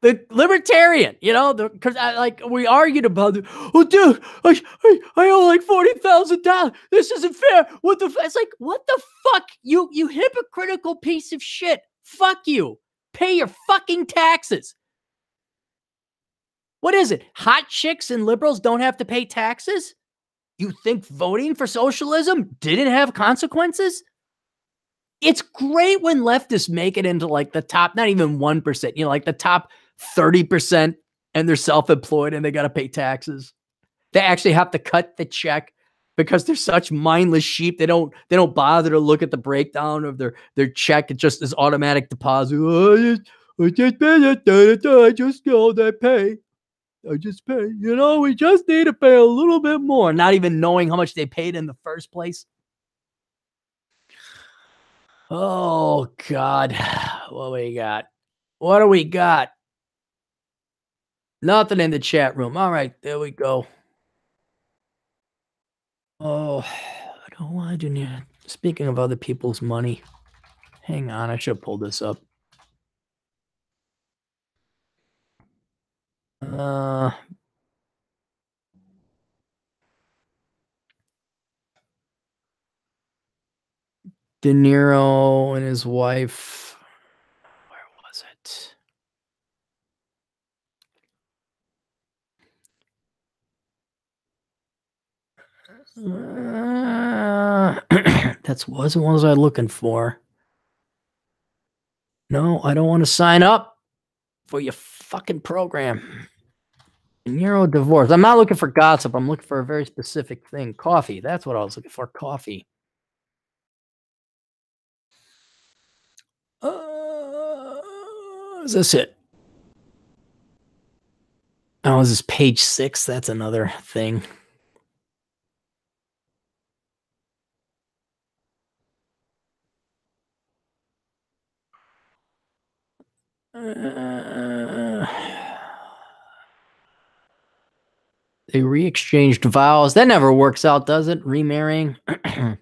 the libertarian, because we argued about it. Oh, dude, I owe like $40,000. This isn't fair. What the? It's like, what the fuck? You hypocritical piece of shit. Fuck you. Pay your fucking taxes. What is it? Hot chicks and liberals don't have to pay taxes? You think voting for socialism didn't have consequences? It's great when leftists make it into like the top, not even 1%, like the top 30%, and they're self-employed and they got to pay taxes. They actually have to cut the check because they're such mindless sheep. They don't bother to look at the breakdown of their check. It just is automatic deposit. I just pay. I just pay. We just need to pay a little bit more, not even knowing how much they paid in the first place. Oh, God. What do we got? Nothing in the chat room. All right, there we go. Oh, I don't want to do that. Speaking of other people's money, hang on. I should pull this up. De Niro and his wife. Where was it? That's what was I looking for? No, I don't want to sign up for your fucking program. De Niro divorce. I'm not looking for gossip. I'm looking for a very specific thing. Coffee. That's what I was looking for. Coffee. Is this it? Oh, is this page 6? That's another thing. They re-exchanged vows. That never works out, does it? Remarrying. What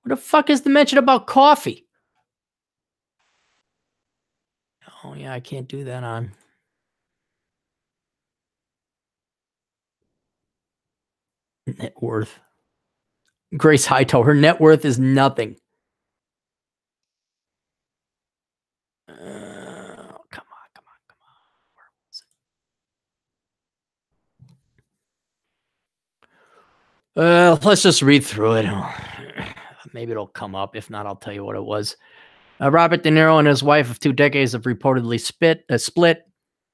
the fuck is the mention about coffee? Oh, yeah, I can't do that on. Net worth. Grace Hightower. Her net worth is nothing. Come on. Where was Let's just read through it. Maybe it'll come up. If not, I'll tell you what it was. Robert De Niro and his wife of 2 decades have reportedly split.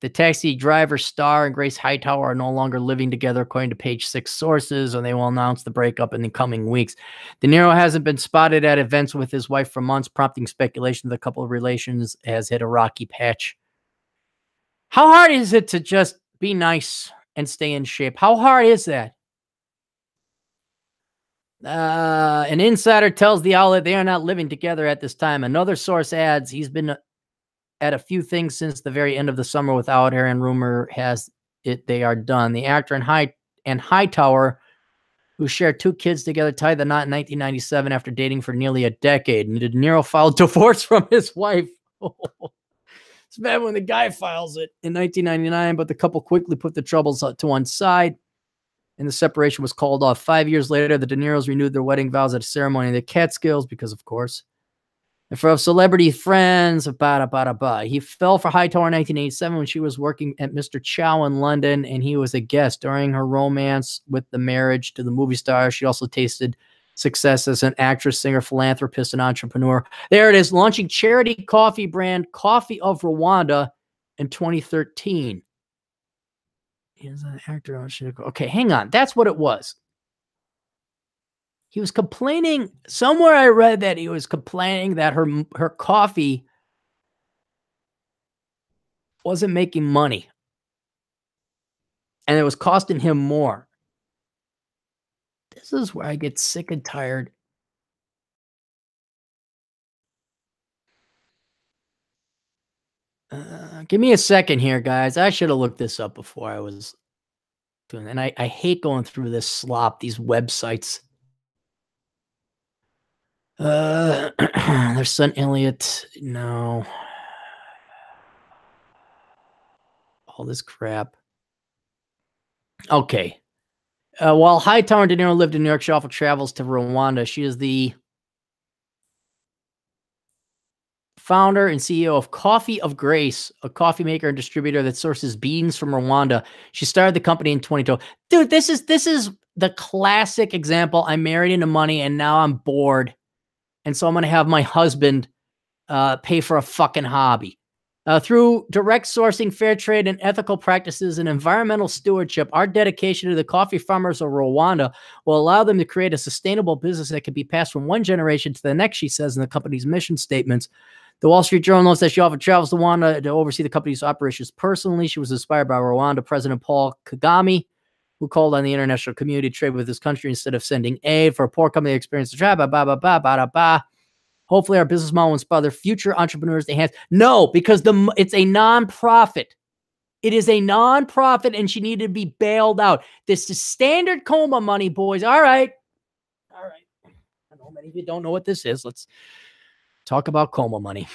The Taxi Driver star and Grace Hightower are no longer living together, according to Page Six sources, and they will announce the breakup in the coming weeks. De Niro hasn't been spotted at events with his wife for months, prompting speculation that the couple of relations has hit a rocky patch. How hard is it to just be nice and stay in shape? How hard is that? An insider tells the outlet they are not living together at this time. Another source adds he's been at a few things since the very end of the summer without her, and rumor has it they are done. The actor and Hightower, who shared 2 kids together, tied the knot in 1997 after dating for nearly a decade. And De Niro filed divorce from his wife. It's bad when the guy files it in 1999, but the couple quickly put the troubles to one side, and the separation was called off. 5 years later, the De Niros renewed their wedding vows at a ceremony in the Catskills because, of course, and for celebrity friends, he fell for Hightower in 1987 when she was working at Mr. Chow in London, and he was a guest during her romance with the marriage to the movie star. She also tasted success as an actress, singer, philanthropist, and entrepreneur. There it is, launching charity coffee brand Coffee of Rwanda in 2013. He's an actor. Okay, hang on. That's what it was. He was complaining. Somewhere I read that he was complaining that her coffee wasn't making money, and it was costing him more. This is where I get sick and tired. Give me a second here, guys. I should have looked this up before I was doing it. And I hate going through this slop, these websites. There's son Elliott. No. All this crap. Okay. While Hightower and De Niro lived in New York, she often travels to Rwanda. She is the founder and CEO of Coffee of Grace, a coffee maker and distributor that sources beans from Rwanda. She started the company in 2012. Dude, this is the classic example. I'm married into money, and now I'm bored, and so I'm going to have my husband pay for a fucking hobby. Through direct sourcing, fair trade, and ethical practices and environmental stewardship, our dedication to the coffee farmers of Rwanda will allow them to create a sustainable business that can be passed from one generation to the next, she says in the company's mission statements. The Wall Street Journal notes that she often travels to Rwanda to oversee the company's operations personally. She was inspired by Rwanda President Paul Kagame, who called on the international community to trade with this country instead of sending aid for a poor company that experienced the trap. Hopefully our business model will inspire their future entrepreneurs to enhance. No, because it's a nonprofit. It is a nonprofit, and she needed to be bailed out. This is standard coma money, boys. All right. I know many of you don't know what this is. Let's talk about coma money.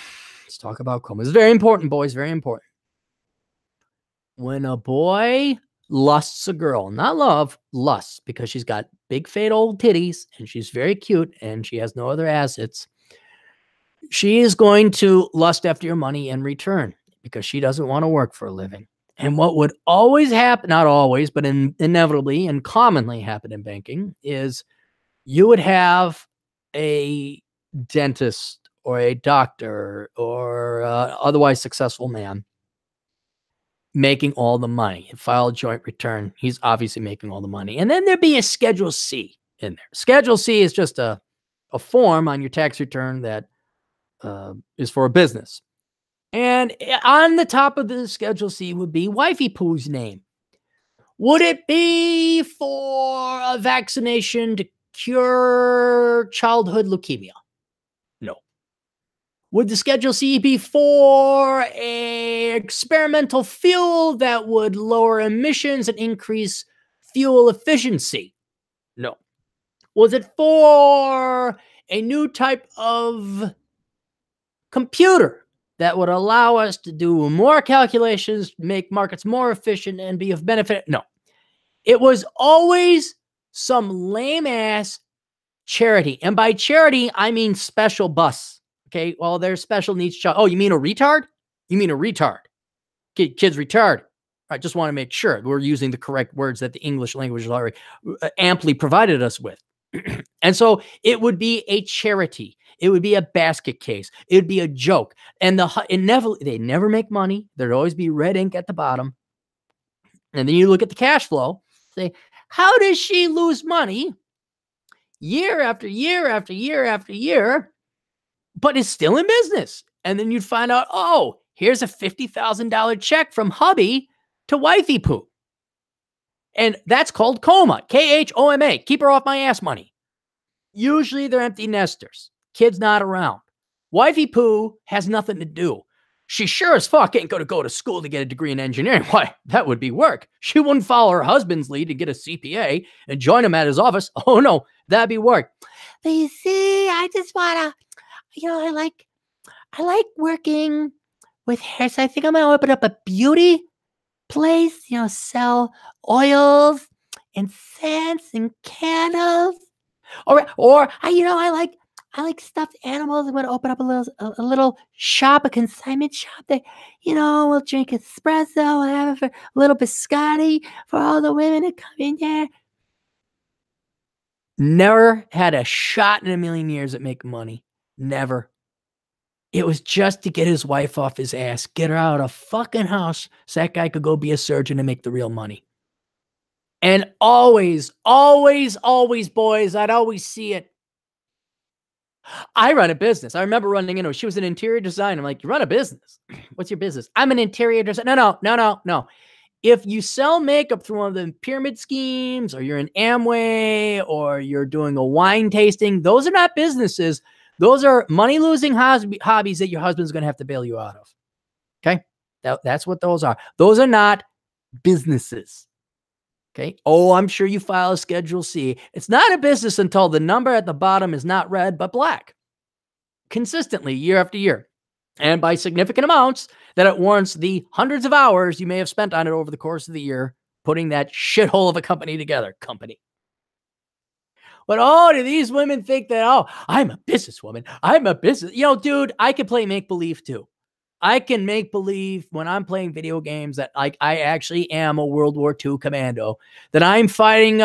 Let's talk about coma. It's very important, boys. Very important. When a boy lusts a girl, not love, lusts, because she's got big, fat old titties, and she's very cute, and she has no other assets, she is going to lust after your money in return because she doesn't want to work for a living. And what would always happen, not always, but inevitably and commonly happen in banking, is you would have a dentist or a doctor or otherwise successful man making all the money. File a joint return. He's obviously making all the money. And then there'd be a Schedule C in there. Schedule C is just a form on your tax return that is for a business. And on the top of the Schedule C would be Wifey Poo's name. Would it be for a vaccination to cure childhood leukemia? No. Would the Schedule C be for an experimental fuel that would lower emissions and increase fuel efficiency? No. Was it for a new type of computer that would allow us to do more calculations, make markets more efficient, and be of benefit? No. It was always some lame-ass charity. And by charity, I mean special bus. Okay? Well, there's special needs child. Oh, you mean a retard? You mean a retard. Kid's retarded. I just want to make sure we're using the correct words that the English language has already amply provided us with. And so it would be a charity. It would be a basket case. It would be a joke. And they never make money. There'd always be red ink at the bottom. And then you look at the cash flow, say, how does she lose money year after year after year after year, but is still in business? And then you'd find out, oh, here's a $50,000 check from hubby to wifey poo. And that's called coma, Khoma. Keep her off my ass money. Usually they're empty nesters. Kids not around. Wifey poo has nothing to do. She sure as fuck ain't going to go to school to get a degree in engineering. Why, that would be work. She wouldn't follow her husband's lead to get a CPA and join him at his office. Oh no, that'd be work. But you see, I just want to, I like working with hair. So I think I'm going to open up a beauty place, sell oils and scents and candles. Or I like stuffed animals. I'm going to open up a little shop, a consignment shop that, we'll drink espresso, we'll have a little biscotti for all the women that come in there. Never had a shot in a million years at making money. Never. It was just to get his wife off his ass, get her out of a fucking house so that guy could go be a surgeon and make the real money. And always, always, always, boys, I'd always see it. I run a business. I remember running into her. She was an interior designer. I'm like, you run a business? What's your business? I'm an interior designer. No. If you sell makeup through one of the pyramid schemes, or you're in Amway, or you're doing a wine tasting, those are not businesses. Those are money-losing hobbies that your husband's going to have to bail you out of. Okay? That's what those are. Those are not businesses. Okay. Oh, I'm sure you file a Schedule C. It's not a business until the number at the bottom is not red, but black. Consistently, year after year. And by significant amounts, that it warrants the hundreds of hours you may have spent on it over the course of the year, putting that shithole of a company together. But do these women think that, I'm a businesswoman. I'm a business. Dude, I can play make-believe too. I can make believe when I'm playing video games that I actually am a World War II commando, that I'm fighting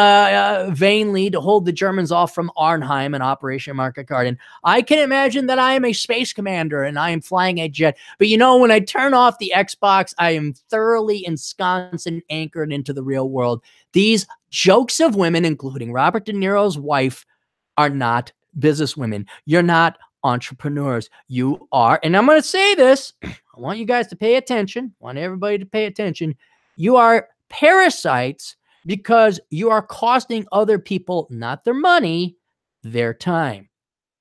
vainly to hold the Germans off from Arnhem and Operation Market Garden. I can imagine that I am a space commander and I am flying a jet. But when I turn off the Xbox, I am thoroughly ensconced and anchored into the real world. These jokes of women, including Robert De Niro's wife, are not businesswomen. You're not entrepreneurs. You are, and I'm going to say this, I want you guys to pay attention. I want everybody to pay attention. You are parasites because you are costing other people not their money, their time.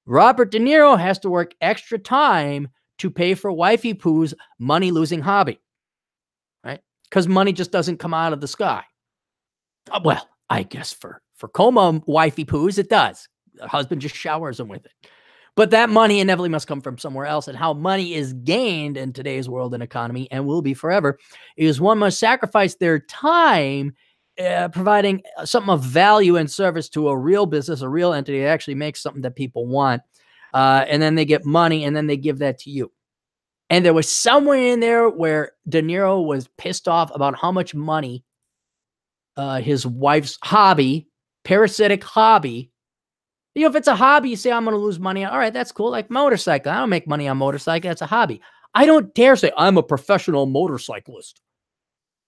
Robert De Niro has to work extra time to pay for wifey poo's money-losing hobby, right? Because money just doesn't come out of the sky. Well, I guess for coma wifey poos, it does. The husband just showers them with it. But that money inevitably must come from somewhere else. And how money is gained in today's world and economy, and will be forever, is one must sacrifice their time providing something of value and service to a real business, a real entity that actually makes something that people want. And then they get money, and then they give that to you. And there was somewhere in there where De Niro was pissed off about how much money his wife's hobby, parasitic hobby, if it's a hobby, you say, I'm going to lose money. All right, that's cool. Like motorcycle. I don't make money on motorcycle. That's a hobby. I don't dare say I'm a professional motorcyclist.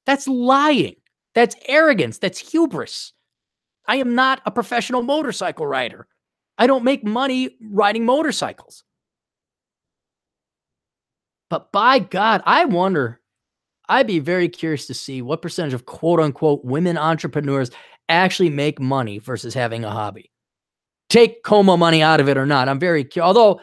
That's lying. That's arrogance. That's hubris. I am not a professional motorcycle rider. I don't make money riding motorcycles. But by God, I wonder, I'd be very curious to see what percentage of quote unquote women entrepreneurs actually make money versus having a hobby. Take coma money out of it or not. I'm very curious. Although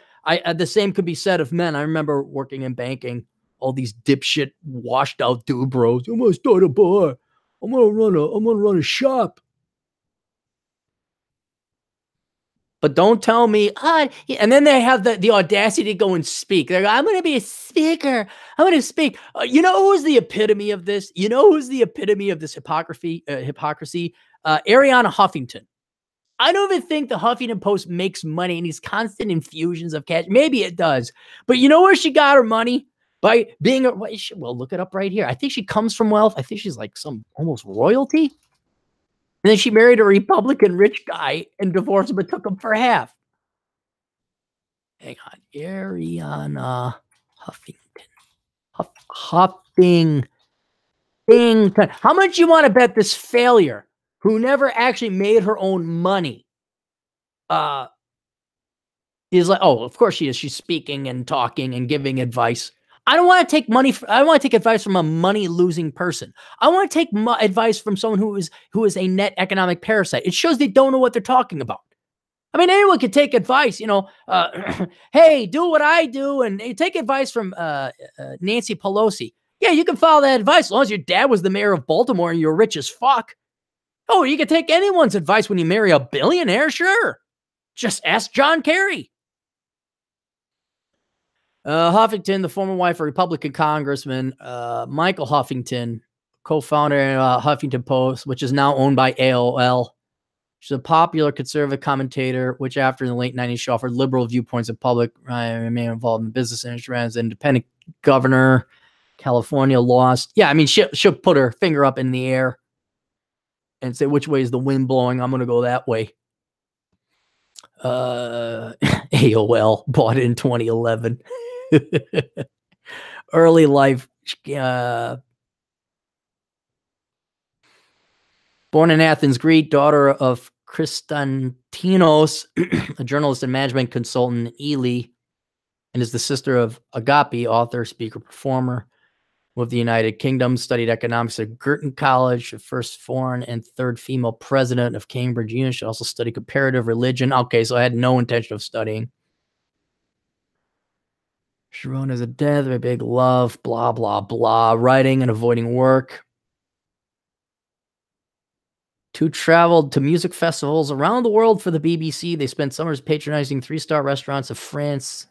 the same could be said of men. I remember working in banking, all these dipshit washed out dude bros. I'm going to start a bar. I'm going to run a shop. But don't tell me, and then they have the audacity to go and speak. They're like, I'm going to be a speaker. I'm going to speak. You know who's the epitome of this? You know who's the epitome of this hypocrisy? Ariana Huffington. I don't even think the Huffington Post makes money in these constant infusions of cash. Maybe it does. But you know where she got her money? by being well, look it up right here. I think she comes from wealth. I think she's like some almost royalty. And then she married a Republican rich guy and divorced him, but took him for half. Hang on. Ariana Huffington. Huffington. How much you want to bet this failure, who never actually made her own money, is like, oh, of course she is. She's speaking and talking and giving advice. I don't want to take money. I don't want to take advice from a money losing person. I want to take advice from someone who is a net economic parasite. It shows they don't know what they're talking about. I mean, anyone could take advice, hey, do what I do, and take advice from Nancy Pelosi. Yeah, you can follow that advice as long as your dad was the mayor of Baltimore and you're rich as fuck. Oh, you can take anyone's advice when you marry a billionaire, sure. Just ask John Kerry. Huffington, the former wife of Republican Congressman Michael Huffington, co-founder of Huffington Post, which is now owned by AOL. She's a popular conservative commentator, which after the late 90s, she offered liberal viewpoints of public, remain involved in the business industry as an independent governor. California lost. Yeah, I mean, she'll put her finger up in the air and say, which way is the wind blowing? I'm going to go that way. AOL bought it in 2011. Early life. Born in Athens, Greece, daughter of Konstantinos, a journalist and management consultant in Ely, and is the sister of Agapi, author, speaker, performer. Moved to the United Kingdom, studied economics at Girton College, the first foreign and third female president of Cambridge University. She also studied comparative religion. Okay, so I had no intention of studying. Sharon is a death, a big love, blah, blah, blah. Writing and avoiding work. Two traveled to music festivals around the world for the BBC. They spent summers patronizing 3-star restaurants of France.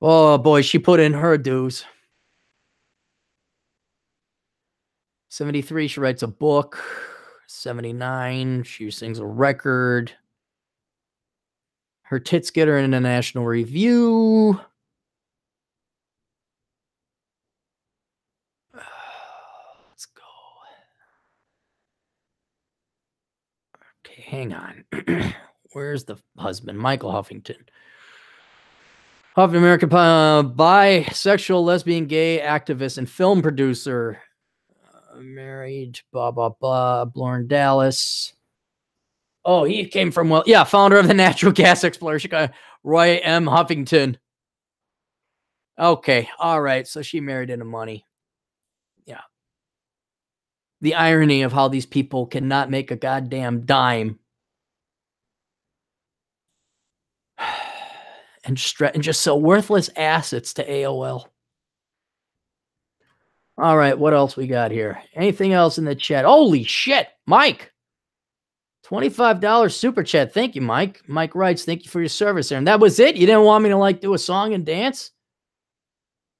Oh, boy, she put in her dues. 73, she writes a book. 79, she sings a record. Her tits get her in a national review. Let's go. Okay, hang on. Where's the husband? Michael Huffington. American bisexual, lesbian, gay activist, and film producer. Married, blah, blah, blah. Born Dallas. Oh, he came from, well, yeah, founder of the natural gas exploration, Roy M. Huffington. Okay, all right. So she married into money. Yeah. The irony of how these people cannot make a goddamn dime. And just sell worthless assets to AOL. All right, what else we got here? Anything else in the chat? Holy shit, Mike. $25 super chat. Thank you, Mike. Mike writes, thank you for your service there. And that was it? You didn't want me to do a song and dance?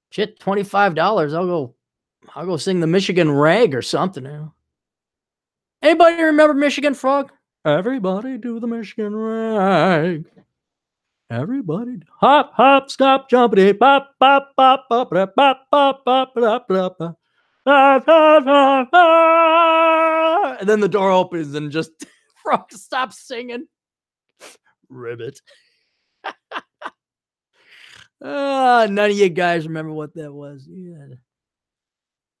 Shit, $25. I'll go sing the Michigan Rag or something. Anybody remember Michigan Frog? Everybody do the Michigan Rag. Everybody hop, hop, stop, jumpity, pop, pop, pop, pop, pop, pop, pop, pop, pop, pop. And then the door opens and just Frog stops singing. Ribbit. None of you guys remember what that was. Yeah.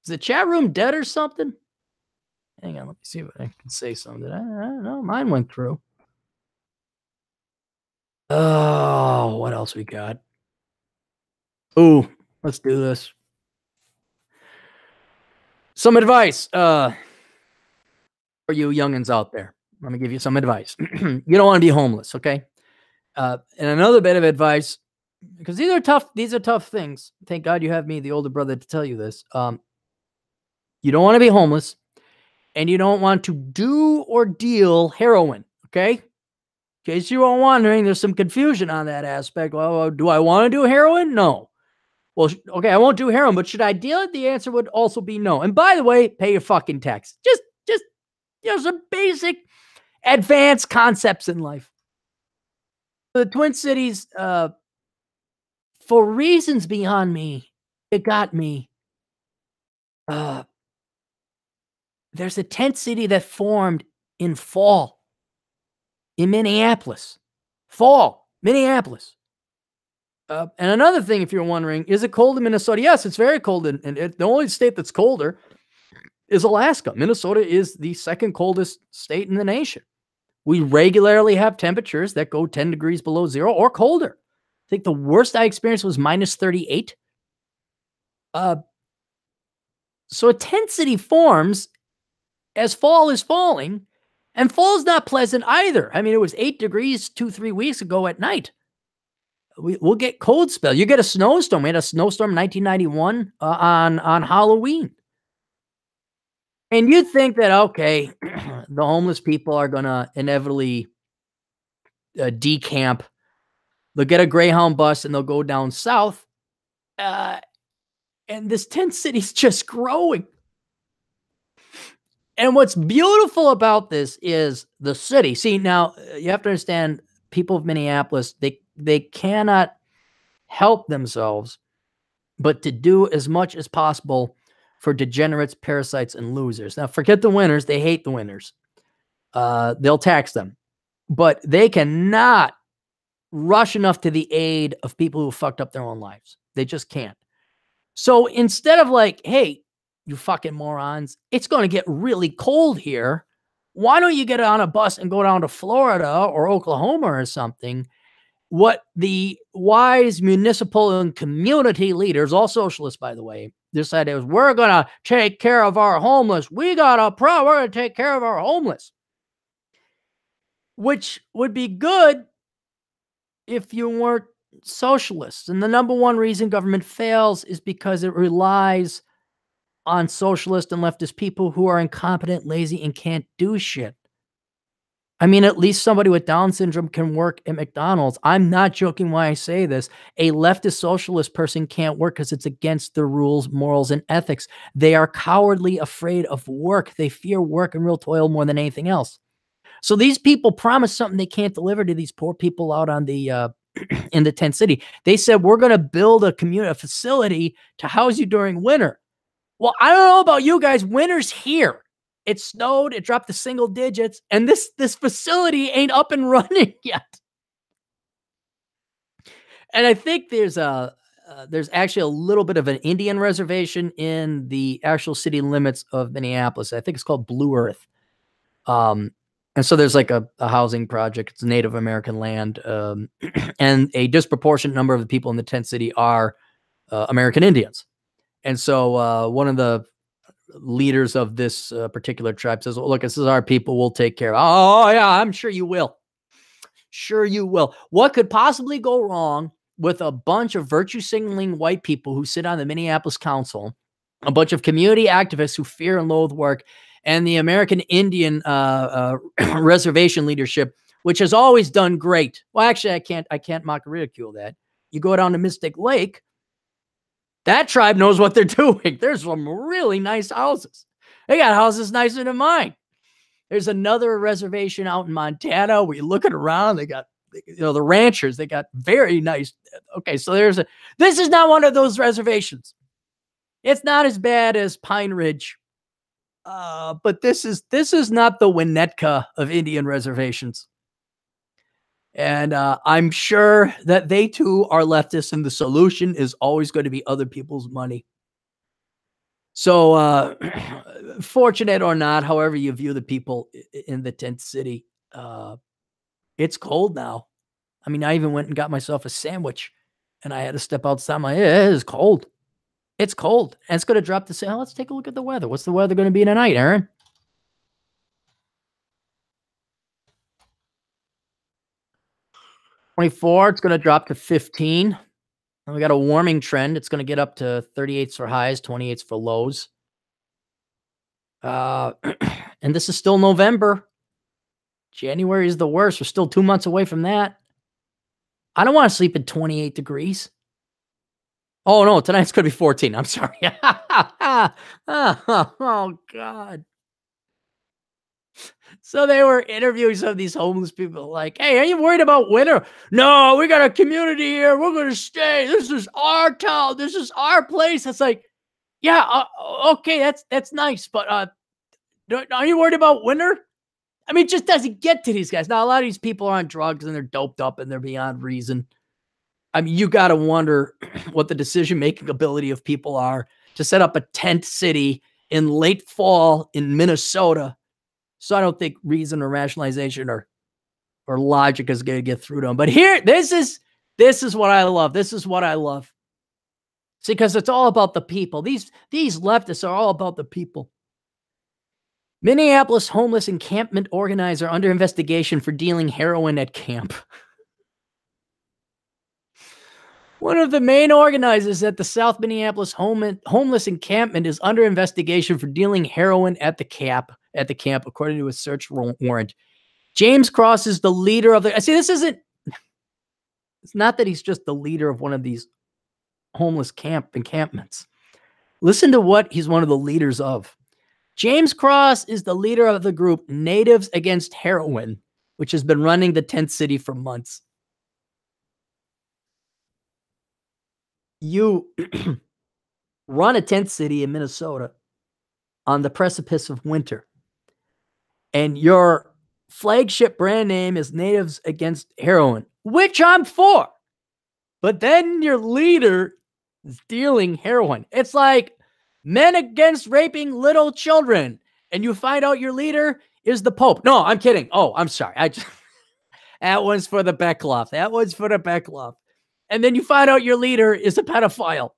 Is the chat room dead or something? Hang on, let me see if I can say something. I don't know. Mine went through. Oh, what else we got? Ooh, let's do this. Some advice for you youngins out there. Let me give you some advice. You don't want to be homeless, okay? And another bit of advice, because these are tough things. Thank God you have me, the older brother, to tell you this. You don't want to be homeless, and you don't want to do or deal heroin, okay? In case you were wondering, there's some confusion on that aspect. Well, do I want to do heroin? No. Well, okay, I won't do heroin, but should I deal it? The answer would also be no. And by the way, pay your fucking tax. Just some basic advanced concepts in life. The Twin Cities, for reasons beyond me, it got me. Uh, there's a tent city that formed in fall in Minneapolis. Fall, Minneapolis. And another thing, if you're wondering, is it cold in Minnesota? Yes, it's very cold. The only state that's colder is Alaska. Minnesota is the second coldest state in the nation. We regularly have temperatures that go 10 degrees below zero or colder. I think the worst I experienced was minus 38. So a tent city forms as fall is falling, and fall is not pleasant either. I mean, it was 8 degrees 2-3 weeks ago at night. We'll get cold spell. You get a snowstorm. We had a snowstorm in 1991 on Halloween. And you'd think that, okay, the homeless people are going to inevitably decamp. They'll get a Greyhound bus and they'll go down south. And this tent city's just growing. And what's beautiful about this is the city. See, now you have to understand, people of Minneapolis, they cannot help themselves but to do as much as possible for degenerates, parasites, and losers. Now, forget the winners. They hate the winners. They'll tax them. But they cannot rush enough to the aid of people who fucked up their own lives. They just can't. So instead of like, hey, you fucking morons, it's going to get really cold here. Why don't you get on a bus and go down to Florida or Oklahoma or something? What the wise municipal and community leaders, all socialists, by the way, decided was, we're going to take care of our homeless. We got a problem. We're going to take care of our homeless. Which would be good if you weren't socialists. And the number one reason government fails is because it relies on socialist and leftist people who are incompetent, lazy, and can't do shit. I mean, at least somebody with Down syndrome can work at McDonald's. I'm not joking when I say this. A leftist socialist person can't work because it's against the rules, morals, and ethics. They are cowardly, afraid of work. They fear work and real toil more than anything else. So these people promise something they can't deliver to these poor people out on the in the tent city. They said, we're going to build a facility to house you during winter. Well, I don't know about you guys. Winter's here. It snowed. It dropped to single digits. And this facility ain't up and running yet. And I think there's actually a little bit of an Indian reservation in the actual city limits of Minneapolis. I think it's called Blue Earth. And so there's like a housing project. It's Native American land. And a disproportionate number of the people in the tent city are American Indians. And so one of the leaders of this particular tribe says, well, look, this is our people. We'll take care of it. Oh, yeah, I'm sure you will. Sure you will. What could possibly go wrong with a bunch of virtue signaling white people who sit on the Minneapolis Council, a bunch of community activists who fear and loathe work, and the American Indian reservation leadership, which has always done great. Well, actually, I can't mock or ridicule that. You go down to Mystic Lake, that tribe knows what they're doing. There's some really nice houses. They got houses nicer than mine. There's another reservation out in Montana where you're looking around. They got, the ranchers. They got very nice. Okay, so this is not one of those reservations. It's not as bad as Pine Ridge. But this is not the Winnetka of Indian reservations. And I'm sure that they too are leftists, and the solution is always going to be other people's money. So fortunate or not, however you view the people in the tent city, it's cold now. I mean, I even went and got myself a sandwich, and I had to step outside. It is cold. It's cold. And it's going to drop to say, oh, let's take a look at the weather. What's the weather going to be tonight, Aaron? '24, it's going to drop to 15. And we got a warming trend. It's going to get up to 38s for highs, 28s for lows. And this is still November. January is the worst. We're still 2 months away from that. I don't want to sleep at 28 degrees. Oh, no, tonight's going to be 14. I'm sorry. Oh, God. So they were interviewing some of these homeless people, like, "Hey, are you worried about winter?" "No, we got a community here. We're gonna stay. This is our town. This is our place." It's like, yeah, okay, that's nice, but are you worried about winter? I mean, it just doesn't get to these guys. Now, a lot of these people are on drugs and they're doped up and they're beyond reason. I mean, you got to wonder what the decision making ability of people are to set up a tent city in late fall in Minnesota. So I don't think reason or rationalization or logic is going to get through to them. But here, this is what I love. This is what I love. See, because it's all about the people. These leftists are all about the people. Minneapolis homeless encampment organizer under investigation for dealing heroin at camp. One of the main organizers at the South Minneapolis homeless encampment is under investigation for dealing heroin at the camp, according to a search warrant. James Cross is the leader of the. See, this isn't. It's not that he's just the leader of one of these homeless encampments. Listen to what he's one of the leaders of. James Cross is the leader of the group Natives Against Heroin, which has been running the tent city for months. You run a tent city in Minnesota on the precipice of winter, and your flagship brand name is Natives Against Heroin, which I'm for. But then your leader is dealing heroin. It's like Men Against Raping Little Children, and you find out your leader is the Pope. No, I'm kidding. Oh, I'm sorry. That one's for the Beckloff. That one's for the Beckloff. And then you find out your leader is a pedophile.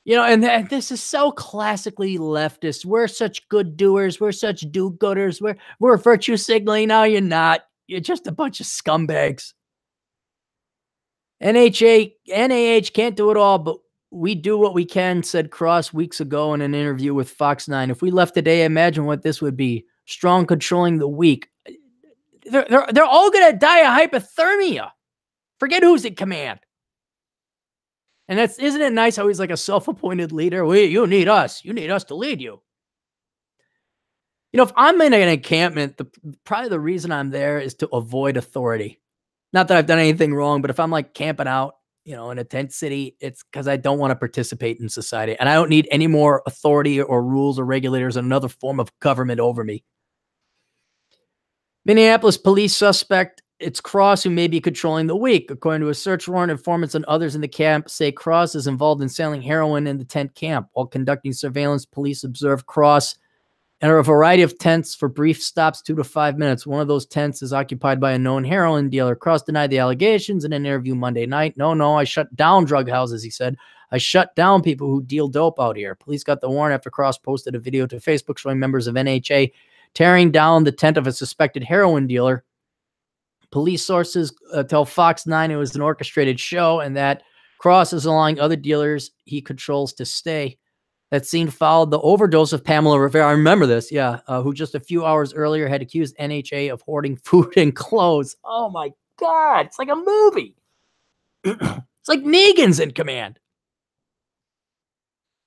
You know, and this is so classically leftist. We're such good doers. We're such do-gooders. We're virtue signaling. No, you're not. You're just a bunch of scumbags. NAH can't do it all, but we do what we can, said Cross weeks ago in an interview with Fox 9. If we left today, imagine what this would be. Strong controlling the weak. They're all going to die of hypothermia. Forget who's in command. And isn't it nice how he's like a self-appointed leader? You need us. You need us to lead you. You know, if I'm in an encampment, probably the reason I'm there is to avoid authority. Not that I've done anything wrong, but if I'm like camping out, you know, in a tent city, it's because I don't want to participate in society. And I don't need any more authority or rules or regulators or another form of government over me. Minneapolis police suspect it's Cross who may be controlling the weak. According to a search warrant, informants and others in the camp say Cross is involved in selling heroin in the tent camp. While conducting surveillance, police observed Cross enter a variety of tents for brief stops, 2 to 5 minutes. One of those tents is occupied by a known heroin dealer. Cross denied the allegations in an interview Monday night. No, I shut down drug houses, he said. I shut down people who deal dope out here. Police got the warrant after Cross posted a video to Facebook showing members of NHA tearing down the tent of a suspected heroin dealer. Police sources tell Fox 9 it was an orchestrated show and that Cross is allowing other dealers he controls to stay. That scene followed the overdose of Pamela Rivera. I remember this, who just a few hours earlier had accused NHA of hoarding food and clothes. Oh, my God. It's like a movie. It's like Negan's in command.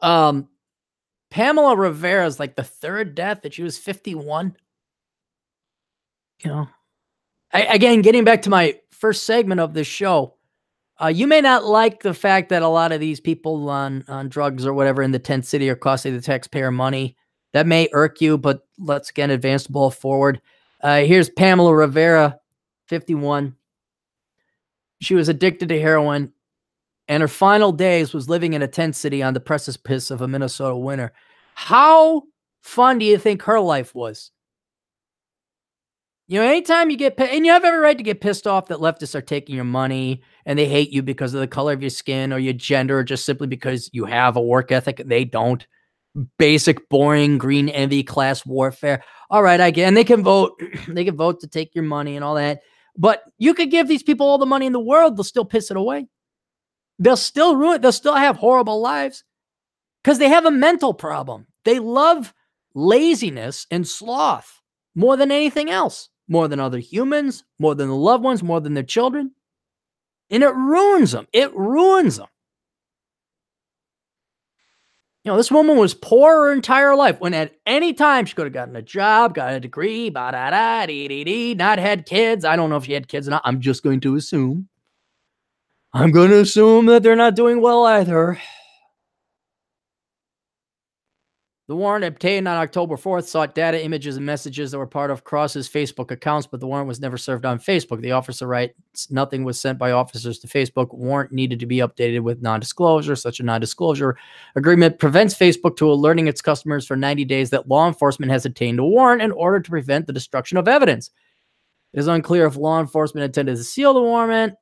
Pamela Rivera is like the third death that she was 51. You know, again, getting back to my first segment of this show, you may not like the fact that a lot of these people on drugs or whatever in the tent city are costing the taxpayer money. That may irk you, but let's again advance the ball forward. Here's Pamela Rivera, 51. She was addicted to heroin, and her final days was living in a tent city on the precipice of a Minnesota winter. How fun do you think her life was? You know, anytime you get, and you have every right to get pissed off that leftists are taking your money and they hate you because of the color of your skin or your gender or just simply because you have a work ethic and they don't. Basic, boring, green envy, class warfare. All right, I get, and they can vote to take your money and all that. But you could give these people all the money in the world, they'll still piss it away. They'll still ruin it. They'll still have horrible lives because they have a mental problem. They love laziness and sloth more than anything else. More than other humans, more than the loved ones, more than their children. And it ruins them. It ruins them. You know, this woman was poor her entire life, when at any time she could have gotten a job, got a degree, not had kids. I don't know if she had kids or not. I'm just going to assume. I'm going to assume that they're not doing well either. The warrant obtained on October 4th sought data, images, and messages that were part of Cross's Facebook accounts, but the warrant was never served on Facebook. The officer writes, nothing was sent by officers to Facebook. Warrant needed to be updated with non-disclosure. Such a non-disclosure agreement prevents Facebook to alerting its customers for 90 days that law enforcement has obtained a warrant in order to prevent the destruction of evidence. It is unclear if law enforcement intended to seal the warrant.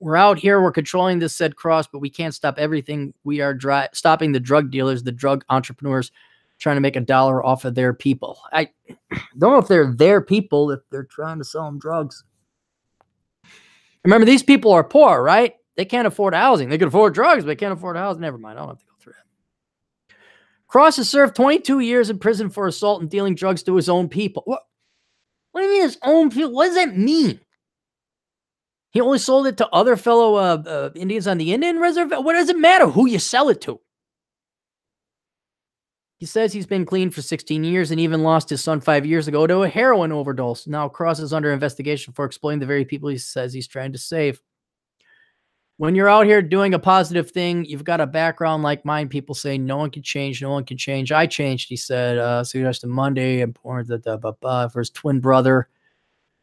We're out here, we're controlling this, said Cross, but we can't stop everything. We are stopping the drug dealers, the drug entrepreneurs trying to make a dollar off of their people. I don't know if they're their people, if they're trying to sell them drugs. Remember, these people are poor, right? They can't afford housing. They can afford drugs, but they can't afford housing. Never mind, I don't have to go through that. Cross has served 22 years in prison for assault and dealing drugs to his own people. What do you mean his own people? What does that mean? He only sold it to other fellow Indians on the Indian reservation? What does it matter who you sell it to? He says he's been clean for 16 years and even lost his son 5 years ago to a heroin overdose. Now Cross is under investigation for exploiting the very people he says he's trying to save. When you're out here doing a positive thing, you've got a background like mine. People say no one can change, no one can change. I changed, he said. Suggested Monday, important for his twin brother,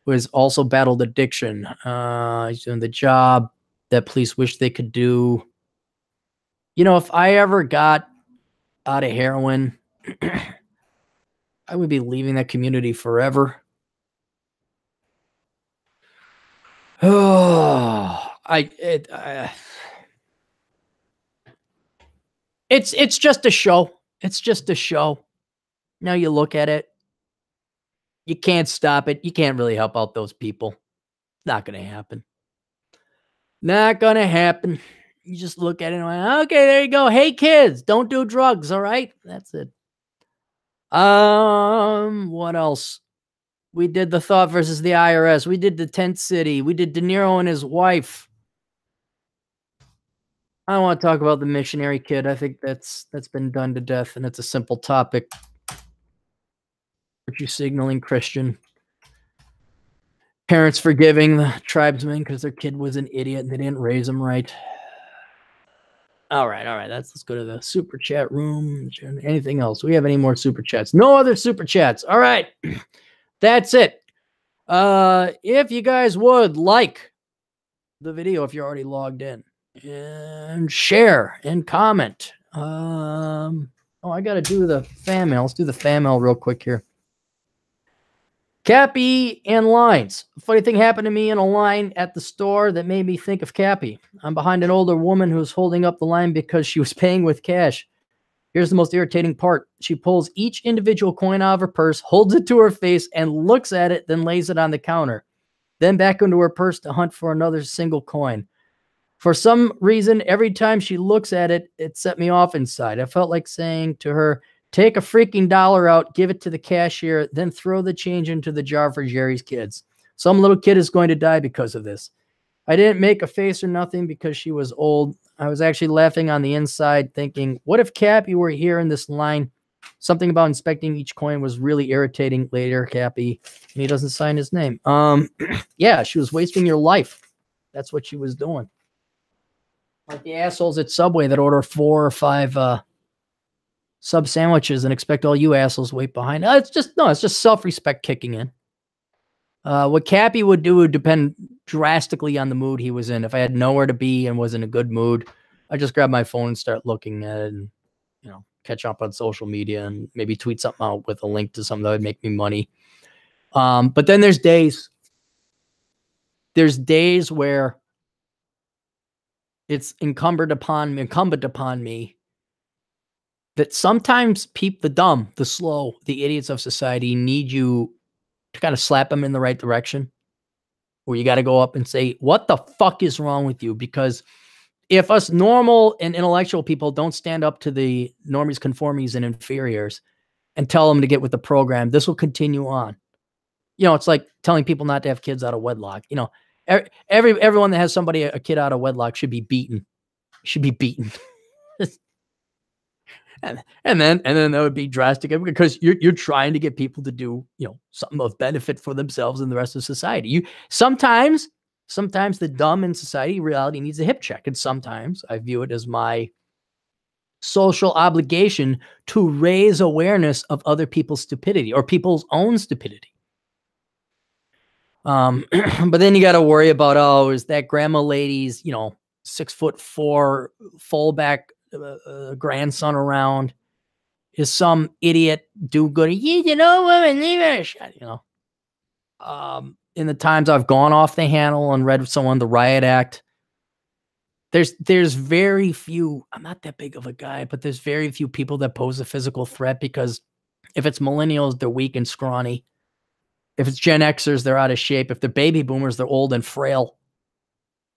who has also battled addiction. He's doing the job that police wish they could do. You know, if I ever got out of heroin, I would be leaving that community forever. Oh, it's just a show. It's just a show. Now you look at it, you can't stop it. You can't really help out those people. Not going to happen. Not going to happen. You just look at it and like, okay, there you go. Hey, kids, don't do drugs, all right? That's it. What else? We did The Thought versus the IRS. We did The Tent City. We did De Niro and his wife. I don't want to talk about the missionary kid. I think that's been done to death, and it's a simple topic. Virtue signaling Christian. Parents forgiving the tribesmen because their kid was an idiot and they didn't raise him right. All right. Let's go to the super chat room. Anything else? Do we have any more super chats? No other super chats. All right. That's it. If you guys would like the video, if you're already logged in, and share and comment. I got to do the fan mail. Let's do the fan mail real quick here. Cappy and lines. A funny thing happened to me in a line at the store that made me think of Cappy. I'm behind an older woman who's holding up the line because she was paying with cash. Here's the most irritating part. She pulls each individual coin out of her purse, holds it to her face, and looks at it, then lays it on the counter. Then back into her purse to hunt for another single coin. For some reason, every time she looks at it, it set me off inside. I felt like saying to her, take a freaking dollar out, give it to the cashier, then throw the change into the jar for Jerry's kids. Some little kid is going to die because of this. I didn't make a face or nothing because she was old. I was actually laughing on the inside, thinking, what if Cappy were here in this line? Something about inspecting each coin was really irritating. Later, Cappy, and he doesn't sign his name. Yeah, she was wasting your life. That's what she was doing. Like the assholes at Subway that order 4 or 5 sub sandwiches and expect all you assholes wait behind. It's just self-respect kicking in. What Cappy would do would depend drastically on the mood he was in. If I had nowhere to be and was in a good mood, I'd just grab my phone and start looking at it and, catch up on social media and maybe tweet something out with a link to something that would make me money. But then there's days where it's incumbent upon me that sometimes the dumb, the slow, the idiots of society need you to kind of slap them in the right direction, where you got to go up and say, what the fuck is wrong with you? Because if us normal and intellectual people don't stand up to the normies, conformies, and inferiors and tell them to get with the program, this will continue on. It's like telling people not to have kids out of wedlock. Everyone that has a kid out of wedlock should be beaten. and then that would be drastic because you're trying to get people to do, something of benefit for themselves and the rest of society. Sometimes the dumb in society, reality needs a hip check. And sometimes I view it as my social obligation to raise awareness of other people's stupidity or people's own stupidity. But then you got to worry about, is that grandma lady's, 6'4" fullback grandson around? Is some idiot do-gooder? Woman, leave her shut, in the times I've gone off the handle and read someone the Riot Act, there's very few. I'm not that big of a guy, but there's very few people that pose a physical threat, because if it's millennials, they're weak and scrawny. If it's Gen Xers, they're out of shape. If they're baby boomers, they're old and frail.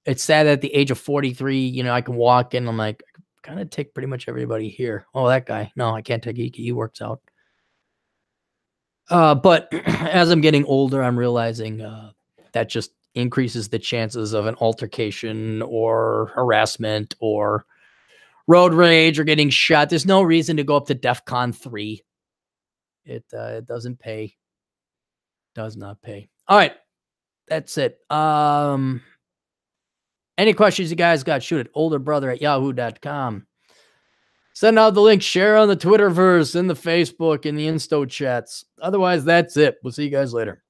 It's sad that at the age of 43, I can walk in, I'm like, I kind of take pretty much everybody here. Oh, that guy. No, I can't take he works out. But as I'm getting older, I'm realizing that just increases the chances of an altercation or harassment or road rage or getting shot. There's no reason to go up to DEFCON 3. It doesn't pay. Does not pay. All right. That's it. Any questions you guys got, shoot it. olderbrother@yahoo.com. Send out the link, share on the Twitterverse, in the Facebook, in the Insto chats. Otherwise, that's it. We'll see you guys later.